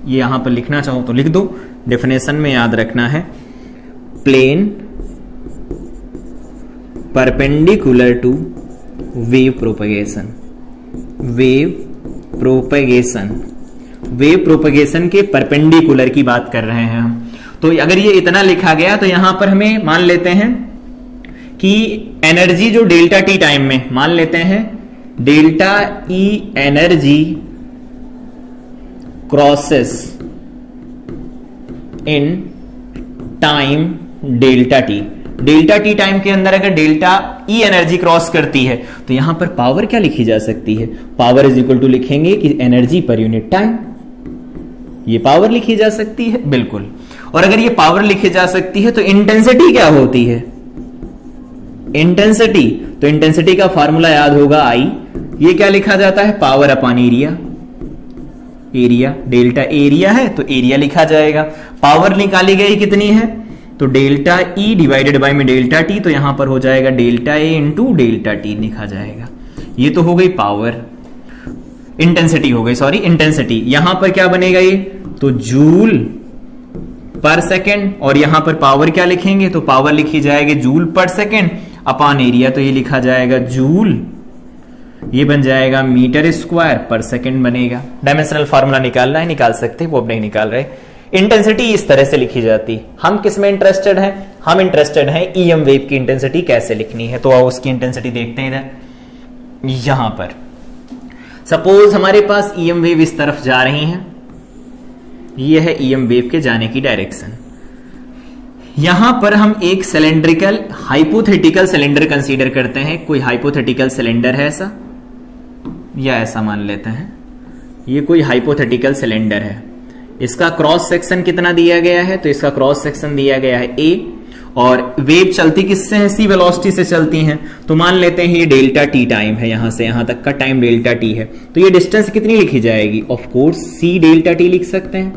ये यहां पर लिखना चाहो तो लिख दो, डेफिनेशन में याद रखना है, plane perpendicular to wave propagation, wave propagation के परपेंडिकुलर की बात कर रहे हैं हम। तो अगर ये इतना लिखा गया तो यहां पर हमें मान लेते हैं कि एनर्जी जो डेल्टा टी टाइम में, मान लेते हैं delta E energy crosses in time delta T. Delta T time के अंदर अगर डेल्टा ई एनर्जी क्रॉस करती है तो यहां पर पावर क्या लिखी जा सकती है, पावर इज इक्वल टू लिखेंगे कि एनर्जी पर यूनिट टाइम, ये पावर लिखी जा सकती है बिल्कुल। और अगर ये पावर लिखी जा सकती है तो इंटेंसिटी क्या होती है, इंटेंसिटी, तो इंटेंसिटी का फॉर्मूला याद होगा आई, ये क्या लिखा जाता है, power upon area, area delta area है तो एरिया लिखा जाएगा। पावर निकाली गई कितनी है, तो डेल्टा ई डिवाइडेड बाय में डेल्टा टी, तो यहां पर हो जाएगा delta A into delta T लिखा जाएगा। ये तो हो गई पावर, इंटेंसिटी हो गई, सॉरी इंटेंसिटी। यहां पर क्या बनेगा ये, तो जूल पर सेकेंड, और यहां पर पावर क्या लिखेंगे, तो पावर लिखी जाएगी जूल पर सेकेंड अपॉन एरिया, तो ये लिखा जाएगा जूल, ये बन जाएगा मीटर स्क्वायर पर सेकेंड बनेगा। डायमेंशनल फार्मूला निकालना है, निकाल सकते, वो अब नहीं निकाल रहे। इंटेंसिटी इस तरह से लिखी जाती। हम किस में इंटरेस्टेड हैं, हम इंटरेस्टेड हैं ईएम वेव की इंटेंसिटी कैसे लिखनी है। तो आओ उसकी इंटेंसिटी देखते हैं इधर। यहां पर सपोज हमारे पास ईएम वेव इस तरफ जा रही हैं, ये है ईएम वेव के जाने की डायरेक्शन। यहां पर हम एक सिलेंड्रिकल हाइपोथेटिकल सिलेंडर कंसीडर करते हैं। कोई हाइपोथेटिकल सिलेंडर है ऐसा, या ऐसा मान लेते हैं ये कोई हाइपोथेटिकल सिलेंडर है। इसका क्रॉस सेक्शन कितना दिया गया है, तो इसका क्रॉस सेक्शन दिया गया है ए, और वेव चलती किससे है, सी वेलोसिटी से चलती हैं। तो मान लेते हैं ये डेल्टा टी टाइम है, यहां से यहां तक का टाइम डेल्टा टी है, तो ये डिस्टेंस कितनी लिखी जाएगी, of course C delta T लिख सकते हैं,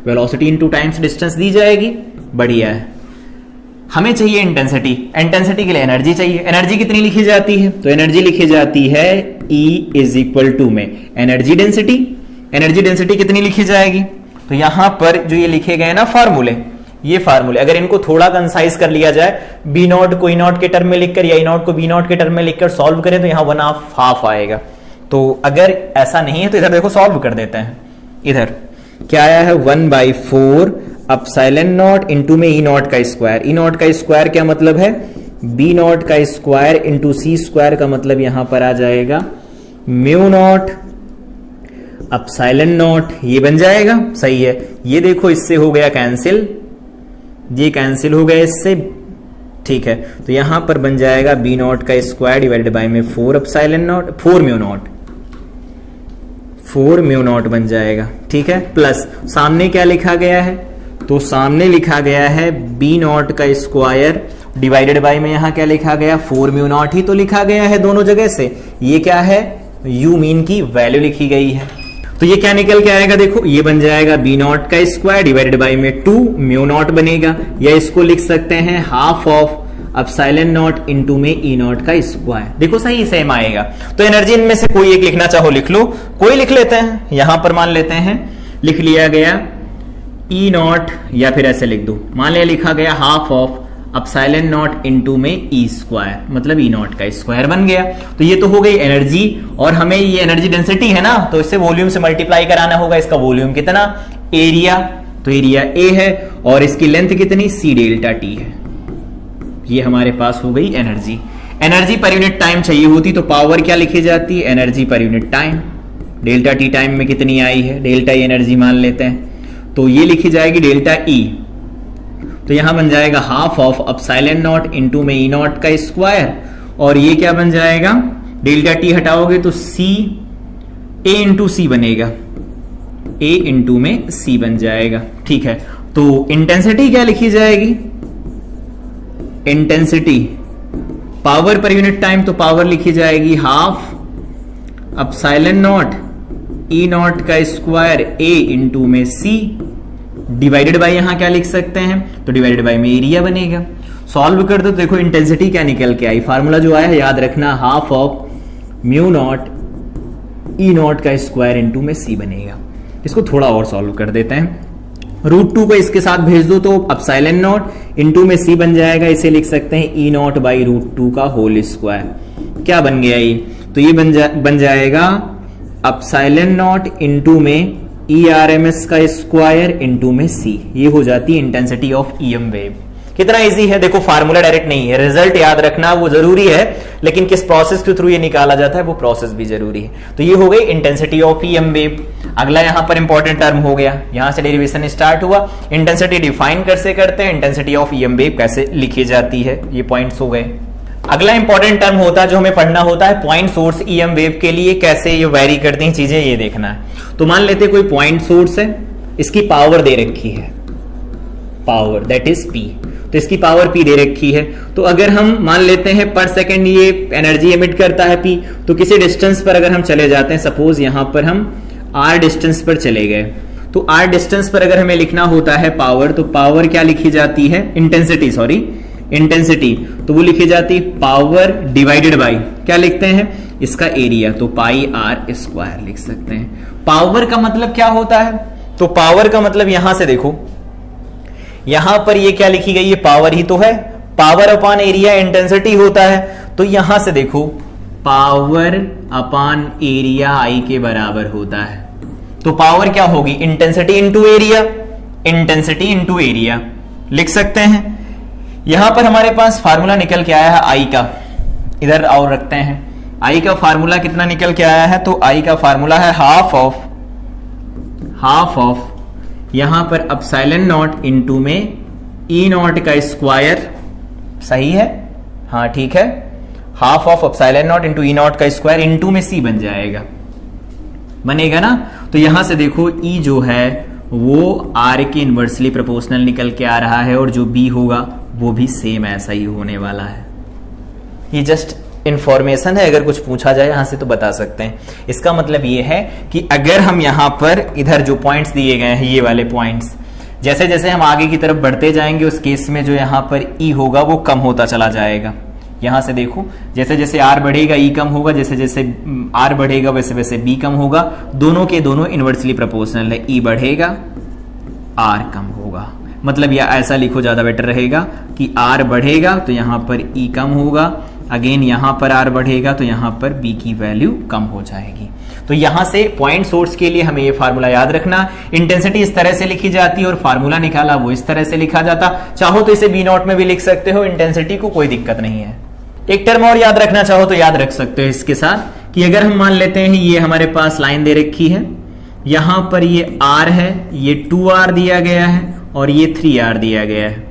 वेलोसिटी इनटू टाइम्स डिस्टेंस दी जाएगी। बढ़िया है। हमें चाहिए इंटेंसिटी, इंटेंसिटी के लिए एनर्जी चाहिए। एनर्जी कितनी लिखी जाती है, तो एनर्जी लिखी जाती है E इज इक्वल टू में एनर्जी डेंसिटी। एनर्जी डेंसिटी कितनी लिखी जाएगी, तो यहां पर जो ये लिखे गए ना फार्मूले, ये फार्मूले अगर इनको थोड़ा कंसाइज कर लिया जाए, बी नॉट को ई नॉट के टर्म में लिखकर या ई नॉट को बी नॉट के टर्म में लिखकर सॉल्व करें तो यहां 1/2 आएगा। तो अगर ऐसा नहीं है तो इधर देखो सॉल्व कर देते हैं। इधर क्या आया है, 1/4 अपसाइलन नॉट इंटू में ई नॉट का स्क्वायर। ई नॉट का स्क्वायर क्या मतलब है, बी नॉट का स्क्वायर इंटू सी स्क्वायर का मतलब यहां पर आ जाएगा म्यू नॉट अपसाइलन नॉट, ये बन जाएगा। सही है। ये देखो इससे हो गया कैंसिल, ये कैंसिल हो गया इससे, ठीक है। तो यहां पर बन जाएगा बी नॉट का स्क्वायर डिवाइडेड बाय में 4 अपसाइलन नॉट, 4 म्यू नॉट बन जाएगा, ठीक है। प्लस सामने क्या लिखा गया है, तो सामने लिखा गया है बी नॉट का स्क्वायर डिवाइडेड बाय में यहां क्या लिखा गया, 4 म्यू नॉट ही तो लिखा गया है दोनों जगह से। ये क्या है, यू मीन की वैल्यू लिखी गई है। तो ये क्या निकल के आएगा, देखो ये बन जाएगा बी नॉट का स्क्वायर डिवाइडेड बाय में 2 म्यू नॉट बनेगा, या इसको लिख सकते हैं half of epsilon not into में ई नॉट का स्क्वायर। देखो सही सेम आएगा। तो एनर्जी इनमें से कोई एक लिखना चाहो लिख लो, कोई लिख लेते हैं। यहां पर मान लेते हैं लिख लिया गया ई नॉट, या फिर ऐसे लिख दो, मान लिया लिखा गया half of epsilon not into में ई स्क्वायर, मतलब ई नॉट का स्क्वायर बन गया। तो ये तो हो गई एनर्जी, और हमें ये एनर्जी डेंसिटी है ना, तो इससे वॉल्यूम से मल्टीप्लाई कराना होगा। इसका वॉल्यूम कितना, एरिया, तो एरिया ए है, और इसकी लेंथ कितनी, सी डेल्टा टी है। ये हमारे पास हो गई energy. Energy per unit time चाहिए होती तो पावर क्या लिखी जाती है, energy per unit time. Delta T time में कितनी आई है, डेल्टा ई एनर्जी मान लेते हैं, तो ये लिखी जाएगी डेल्टा ई। तो यहां बन जाएगा half of epsilon not into में ई नॉट का स्क्वायर, और ये क्या बन जाएगा, डेल्टा टी हटाओगे तो सी ए इंटू सी बनेगा, ए इंटू में सी बन जाएगा, ठीक है। तो इंटेंसिटी क्या लिखी जाएगी, intensity power per unit time, तो पावर लिखी जाएगी half epsilon not E not का स्क्वायर ए इंटू में सी, डिवाइडेड बाय यहां क्या लिख सकते हैं, तो डिवाइडेड बाय में एरिया बनेगा। सॉल्व कर दो तो देखो इंटेंसिटी क्या निकल के आई, फार्मूला जो आया है याद रखना, half of mu naught E not का स्क्वायर इनटू में सी बनेगा। इसको थोड़ा और सॉल्व कर देते हैं, √2 को इसके साथ भेज दो तो अपसाइलन नॉट इनटू में सी बन जाएगा, इसे लिख सकते हैं ई नॉट बाई √2 का होल स्क्वायर। क्या बन गया ये, तो ये बन जाएगा अपसाइलन नॉट इनटू में ई आर एम एस का स्क्वायर इनटू में सी। ये हो जाती है इंटेंसिटी ऑफ ईएम वेव। कितना इजी है, देखो फार्मूला डायरेक्ट नहीं है, रिजल्ट याद रखना वो जरूरी है, लेकिन किस प्रोसेस के थ्रू ये निकाला जाता है वो प्रोसेस भी जरूरी है। तो ये हो गई इंटेंसिटी ऑफ ईएम वेव। अगला यहां पर इंपॉर्टेंट टर्म हो गया, यहां से डेरिवेशन स्टार्ट हुआ, इंटेंसिटी डिफाइन कैसे करते हैं, इंटेंसिटी ऑफ ईएम वेव कैसे लिखी जाती है, ये पॉइंट्स हो गए। अगला इंपॉर्टेंट टर्म होता है जो हमें पढ़ना होता है, पॉइंट सोर्स ईएम वेव के लिए कैसे ये वेरी करती हैं चीजें, ये देखना है। तो मान लेते कोई पॉइंट सोर्स है, इसकी पावर दे रखी है, पावर दैट इज पी, तो इसकी पावर पी दे रखी है। तो अगर हम मान लेते हैं पर सेकंड ये एनर्जी एमिट करता है पी, तो किसी डिस्टेंस पर अगर हम चले जाते हैं, सपोज यहां पर हम आर डिस्टेंस पर चले गए, तो आर डिस्टेंस पर अगर हमें लिखना होता है पावर, तो पावर क्या लिखी जाती है, इंटेंसिटी, सॉरी इंटेंसिटी, तो वो लिखी जाती है पावर डिवाइडेड बाय क्या लिखते हैं, इसका एरिया, तो पाई आर स्क्वायर लिख सकते हैं। पावर का मतलब क्या होता है, तो पावर का मतलब यहां से देखो, यहां पर ये क्या लिखी गई है, पावर ही तो है, पावर अपॉन एरिया इंटेंसिटी होता है, तो यहां से देखो पावर अपॉन एरिया आई के बराबर होता है। तो पावर क्या होगी, intensity into area, intensity into area लिख सकते हैं। यहां पर हमारे पास फार्मूला निकल के आया है आई का, इधर और रखते हैं, आई का फार्मूला कितना निकल के आया है, तो आई का फार्मूला है हाफ ऑफ यहां पर अपसाइलन नॉट इनटू में ई नॉट का स्क्वायर, सही है, हाँ ठीक है, half of epsilon not into E not का स्क्वायर इनटू में सी बन जाएगा, बनेगा ना। तो यहां से देखो ई जो है वो आर के इनवर्सली प्रोपोर्शनल निकल के आ रहा है, और जो बी होगा वो भी सेम ऐसा ही होने वाला है। ये जस्ट इंफॉर्मेशन है, अगर कुछ पूछा जाए यहां से तो बता सकते हैं। इसका मतलब ये है कि अगर हम यहां पर इधर जो पॉइंट्स दिए गए हैं, ये वाले पॉइंट्स, जैसे जैसे हम आगे की तरफ बढ़ते जाएंगे उस केस में जो यहां पर ई होगा वो कम होता चला जाएगा। यहां से देखो जैसे जैसे आर बढ़ेगा ई कम होगा, जैसे जैसे आर बढ़ेगा वैसे वैसे बी कम होगा, दोनों के दोनों इनवर्सली प्रोपोर्शनल है, ई बढ़ेगा आर कम होगा। मतलब या ऐसा लिखो ज्यादा बेटर रहेगा कि आर बढ़ेगा तो यहां पर ई कम होगा, अगेन यहां पर आर बढ़ेगा तो यहां पर बी की वैल्यू कम हो जाएगी। तो यहां से पॉइंट सोर्स के लिए हमें ये फार्मूला याद रखना, इंटेंसिटी इस तरह से लिखी जाती है और फार्मूला निकाला वो इस तरह से लिखा जाता। चाहो तो इसे बी नॉट में भी लिख सकते हो इंटेंसिटी को, कोई दिक्कत नहीं है। एक टर्म और याद रखना चाहो तो याद रख सकते हो इसके साथ, कि अगर हम मान लेते हैं ये हमारे पास लाइन दे रखी है, यहां पर ये आर है, ये 2r दिया गया है और ये 3r दिया गया है,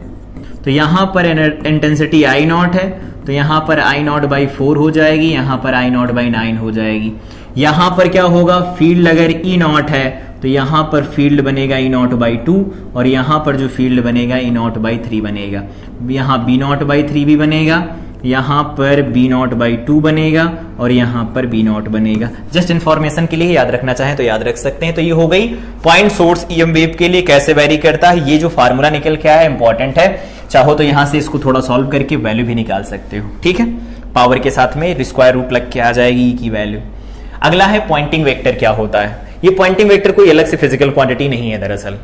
तो यहां पर इंटेंसिटी आई नॉट है, तो यहां पर आई नॉट बाई 4 हो जाएगी, यहां पर आई नॉट बाई 9 हो जाएगी। यहां पर क्या होगा, फील्ड अगर ई नॉट है तो यहां पर फील्ड बनेगा ई नॉट बाई 2, और यहां पर जो फील्ड बनेगा ई नॉट बाई 3 बनेगा। यहां बी नॉट बाई 3 भी बनेगा, यहां पर बी नॉट बाई 2 बनेगा और यहां पर बी नॉट बनेगा। जस्ट इंफॉर्मेशन के लिए याद रखना चाहें तो याद रख सकते हैं। तो ये हो गई पॉइंट सोर्स ईएम वेव के लिए कैसे वेरी करता है। ये जो फार्मूला निकल के आया है इंपॉर्टेंट है, चाहो तो यहां से इसको थोड़ा सॉल्व करके वैल्यू भी निकाल सकते हो, ठीक है। पावर के साथ में स्क्वायर रूट लग के आ जाएगी ई की वैल्यू। अगला है पॉइंटिंग वेक्टर क्या होता है। ये पॉइंटिंग वेक्टर कोई अलग से फिजिकल क्वांटिटी नहीं है, दरअसल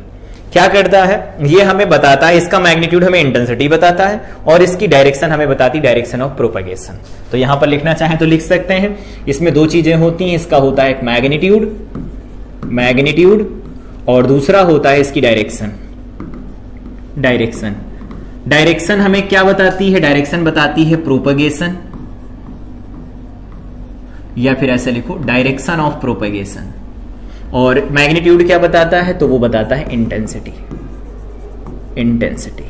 क्या करता है, ये हमें बताता है, इसका मैग्नीट्यूड हमें इंटेंसिटी बताता है और इसकी डायरेक्शन हमें बताती है डायरेक्शन ऑफ प्रोपगेशन। तो यहां पर लिखना चाहें तो लिख सकते हैं। इसमें दो चीजें होती हैं, इसका होता है एक मैग्नीट्यूड और दूसरा होता है इसकी डायरेक्शन हमें क्या बताती है, डायरेक्शन बताती है प्रोपगेशन, या फिर ऐसे लिखो डायरेक्शन ऑफ प्रोपगेशन। और मैग्नीट्यूड क्या बताता है, तो वो बताता है इंटेंसिटी,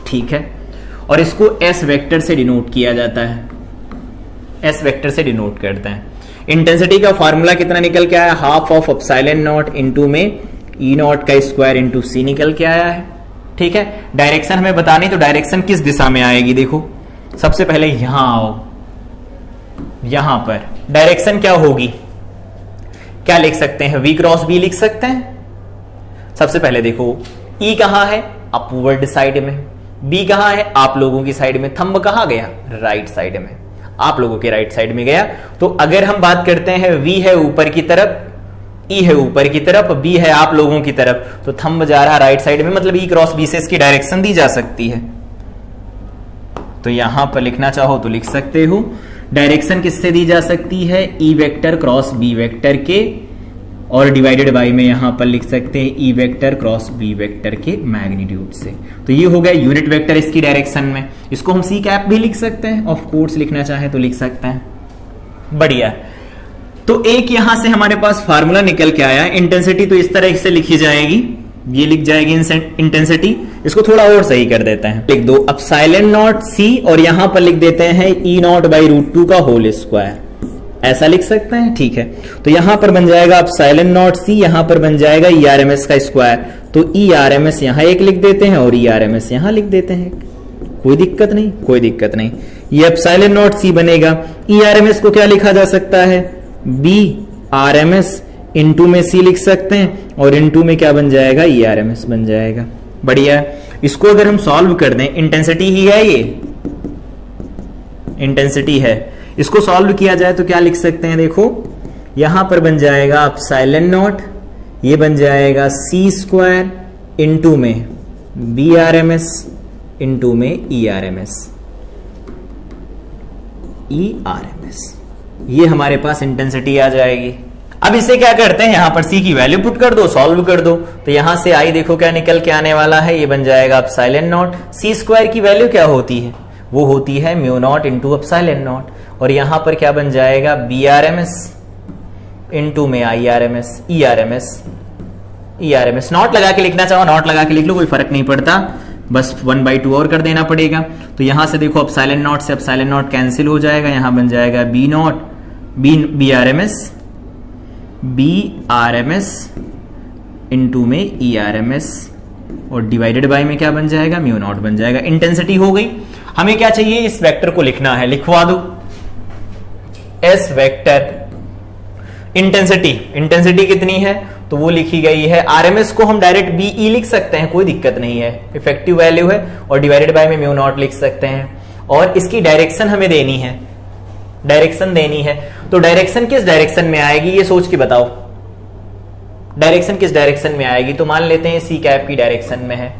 ठीक है। और इसको एस वेक्टर से डिनोट किया जाता है, एस वेक्टर से डिनोट करते हैं। इंटेंसिटी का फॉर्मूला कितना निकल के आया, half of epsilon not into में ई नॉट का स्क्वायर इनटू सी निकल के आया है, ठीक है। डायरेक्शन हमें बतानी, तो डायरेक्शन किस दिशा में आएगी, देखो सबसे पहले यहां आओ, यहां पर डायरेक्शन क्या होगी, क्या लिख सकते हैं, v क्रॉस b लिख सकते हैं। सबसे पहले देखो ई कहां है? अपवर्ड साइड में। बी कहां है? आप लोगों की साइड में। थंब कहां गया? राइट साइड में, आप लोगों के राइट साइड में गया। तो अगर हम बात करते हैं वी है ऊपर की तरफ, ई है ऊपर की तरफ, बी है आप लोगों की तरफ, तो थंब जा रहा राइट साइड में, मतलब ई क्रॉस बी से इसकी डायरेक्शन दी जा सकती है। तो यहां पर लिखना चाहो तो लिख सकते हो। डायरेक्शन किससे दी जा सकती है? E vector cross B vector के, और डिवाइडेड बाय में यहां पर लिख सकते हैं E vector cross B vector के मैग्नीट्यूड से। तो ये हो गया यूनिट वेक्टर इसकी डायरेक्शन में। इसको हम सी कैप भी लिख सकते हैं, ऑफ कोर्स लिखना चाहे तो लिख सकते हैं। बढ़िया। तो एक यहां से हमारे पास फार्मूला निकल के आया। इंटेंसिटी तो इस तरह से लिखी जाएगी, ये लिख जाएगी इंटेंसिटी। इसको थोड़ा और सही कर देते हैं, लिख दो एप्सिलॉन नॉट सी, और यहां पर लिख देते हैं ई नॉट बाई रूट 2 का होल स्क्वायर। ऐसा लिख सकते हैं, ठीक है। तो यहां पर बन जाएगा एप्सिलॉन नॉट सी, यहां पर बन जाएगा ई आर एम एस का स्क्वायर। तो ई आर एम एस यहां एक लिख देते हैं और ई आर एम एस यहां लिख देते हैं। कोई दिक्कत नहीं, कोई दिक्कत नहीं। ये एप्सिलॉन नॉट सी बनेगा। ई आर एम एस को क्या लिखा जा सकता है? B R M S into में सी लिख सकते हैं, और इंटू में क्या बन जाएगा? ई आर एम एस बन जाएगा। बढ़िया। इसको अगर हम सॉल्व कर दें, इंटेंसिटी ही है, ये इंटेंसिटी है, इसको सॉल्व किया जाए तो क्या लिख सकते हैं? देखो यहां पर बन जाएगा एप्सिलॉन नॉट, ये बन जाएगा सी स्क्वायर इंटू में B R M S into में E R M S, E R M S. ये हमारे पास इंटेंसिटी आ जाएगी। अब इसे क्या करते हैं, यहां पर सी की वैल्यू पुट कर दो, सॉल्व कर दो। तो यहां से आई देखो क्या निकल के आने वाला है, ये बन जाएगा एप्सिलॉन नॉट। सी स्क्वायर की वैल्यू क्या होती है? वो होती है mu naught into epsilon naught, और यहां पर क्या बन जाएगा? B R M S into में I R M S, E R M S, E R M S. Naught लगा के लिखना चाहो नॉट लगा के लिख लो, कोई फर्क नहीं पड़ता, बस 1/2 और कर देना पड़ेगा। तो यहां से देखो एप्सिलॉन नॉट से एप्सिलॉन नॉट कैंसिल हो जाएगा, यहां बन जाएगा B naught B R M S, B R M S into में ई आर एम एस, और डिवाइडेड बाय में क्या बन जाएगा? म्यू नॉट बन जाएगा। इंटेंसिटी हो गई। हमें क्या चाहिए? इस वेक्टर को लिखना है, लिखवा दो एस वेक्टर इंटेंसिटी। इंटेंसिटी कितनी है? तो वो लिखी गई है, आरएमएस को हम डायरेक्ट बीई लिख सकते हैं, कोई दिक्कत नहीं है, इफेक्टिव वैल्यू है, और डिवाइडेड बाय में म्यू नॉट लिख सकते हैं। और इसकी डायरेक्शन हमें देनी है, डायरेक्शन देनी है। तो डायरेक्शन किस डायरेक्शन में आएगी ये सोच के बताओ, डायरेक्शन किस डायरेक्शन में आएगी? तो मान लेते हैं सी कैप की डायरेक्शन में है।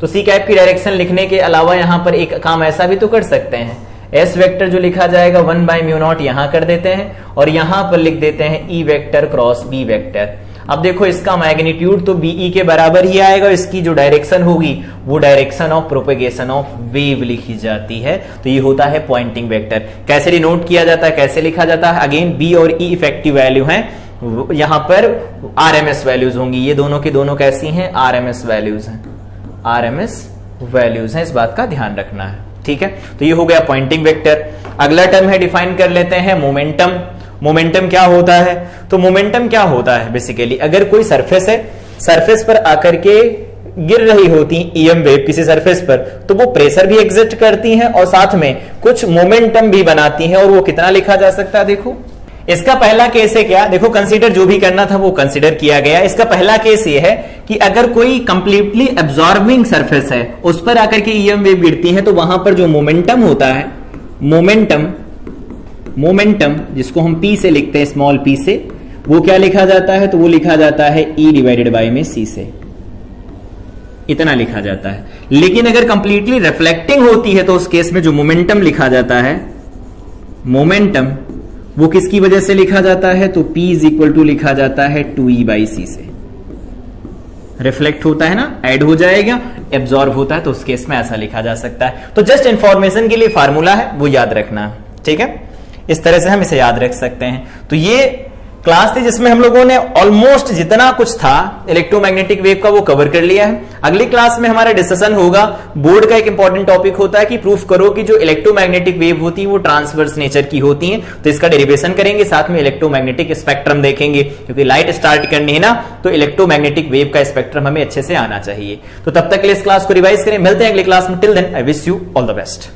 तो सी कैप की डायरेक्शन लिखने के अलावा यहां पर एक काम ऐसा भी तो कर सकते हैं, एस वेक्टर जो लिखा जाएगा 1/μ0 यहां कर देते हैं, और यहां पर लिख देते हैं E vector cross B vector. अब देखो इसका मैग्नीट्यूड तो बीई के बराबर ही आएगा, इसकी जो डायरेक्शन होगी वो direction of propagation of wave लिखी जाती है। तो ये होता है पॉइंटिंग वेक्टर। कैसे डिनोट किया जाता है, कैसे लिखा जाता है? अगेन बी और ई इफेक्टिव वैल्यू हैं, यहां पर आरएमएस वैल्यूज होंगी, ये दोनों की दोनों कैसी हैं? आरएमएस वैल्यूज हैं, आरएमएस वैल्यूज हैं, इस बात का ध्यान रखना है, ठीक है। तो ये हो गया पॉइंटिंग वेक्टर। अगला टर्म है, डिफाइन कर लेते हैं मोमेंटम। मोमेंटम क्या होता है? तो मोमेंटम क्या होता है बेसिकली, अगर कोई सरफेस है, सरफेस पर आकर के गिर रही होती ईएम वेव किसी सरफेस पर, तो वो प्रेशर भी एग्जिस्ट करती हैं और साथ में कुछ मोमेंटम भी बनाती हैं, और वो कितना लिखा जा सकता है? देखो इसका पहला केस है क्या, देखो कंसीडर जो भी करना था वो कंसीडर किया गया। इसका पहला केस ये है कि अगर कोई कंप्लीटली एब्जॉर्बिंग सरफेस है, उस पर आकर के ईएम वेव गिरती है, तो वहां पर जो मोमेंटम होता है, मोमेंटम जिसको हम पी से लिखते हैं, स्मॉल पी से, वो क्या लिखा जाता है? तो वो लिखा जाता है ई डिवाइडेड बाय में सी से, इतना लिखा जाता है। लेकिन अगर कंप्लीटली रिफ्लेक्टिंग होती है तो उस केस में जो मोमेंटम लिखा जाता है, मोमेंटम वो किसकी वजह से लिखा जाता है? तो P इज इक्वल टू लिखा जाता है 2E बाई सी से। रिफ्लेक्ट होता है ना, ऐड हो जाएगा, एब्जॉर्ब होता है, तो उस केस में ऐसा लिखा जा सकता है। तो जस्ट इंफॉर्मेशन के लिए फार्मूला है, वो याद रखना है, ठीक है। इस तरह से हम इसे याद रख सकते हैं। तो ये क्लास थी जिसमें हम लोगों ने ऑलमोस्ट जितना कुछ था इलेक्ट्रोमैग्नेटिक वेव का वो कवर कर लिया है। अगली क्लास में हमारा डिस्कशन होगा, बोर्ड का एक इंपॉर्टेंट टॉपिक होता है कि प्रूफ करो कि जो इलेक्ट्रोमैग्नेटिक वेव होती है वो ट्रांसवर्स नेचर की होती हैं। तो इसका डेरिवेशन करेंगे, साथ में इलेक्ट्रोमैग्नेटिक स्पेक्ट्रम देखेंगे, क्योंकि लाइट स्टार्ट करनी है ना, तो इलेक्ट्रोमैग्नेटिक वेव का स्पेक्ट्रम हमें अच्छे से आना चाहिए। तो तब तक के लिए इस क्लास को रिवाइज करें, मिलते हैं अगली क्लास में। Till then I wish you all the best.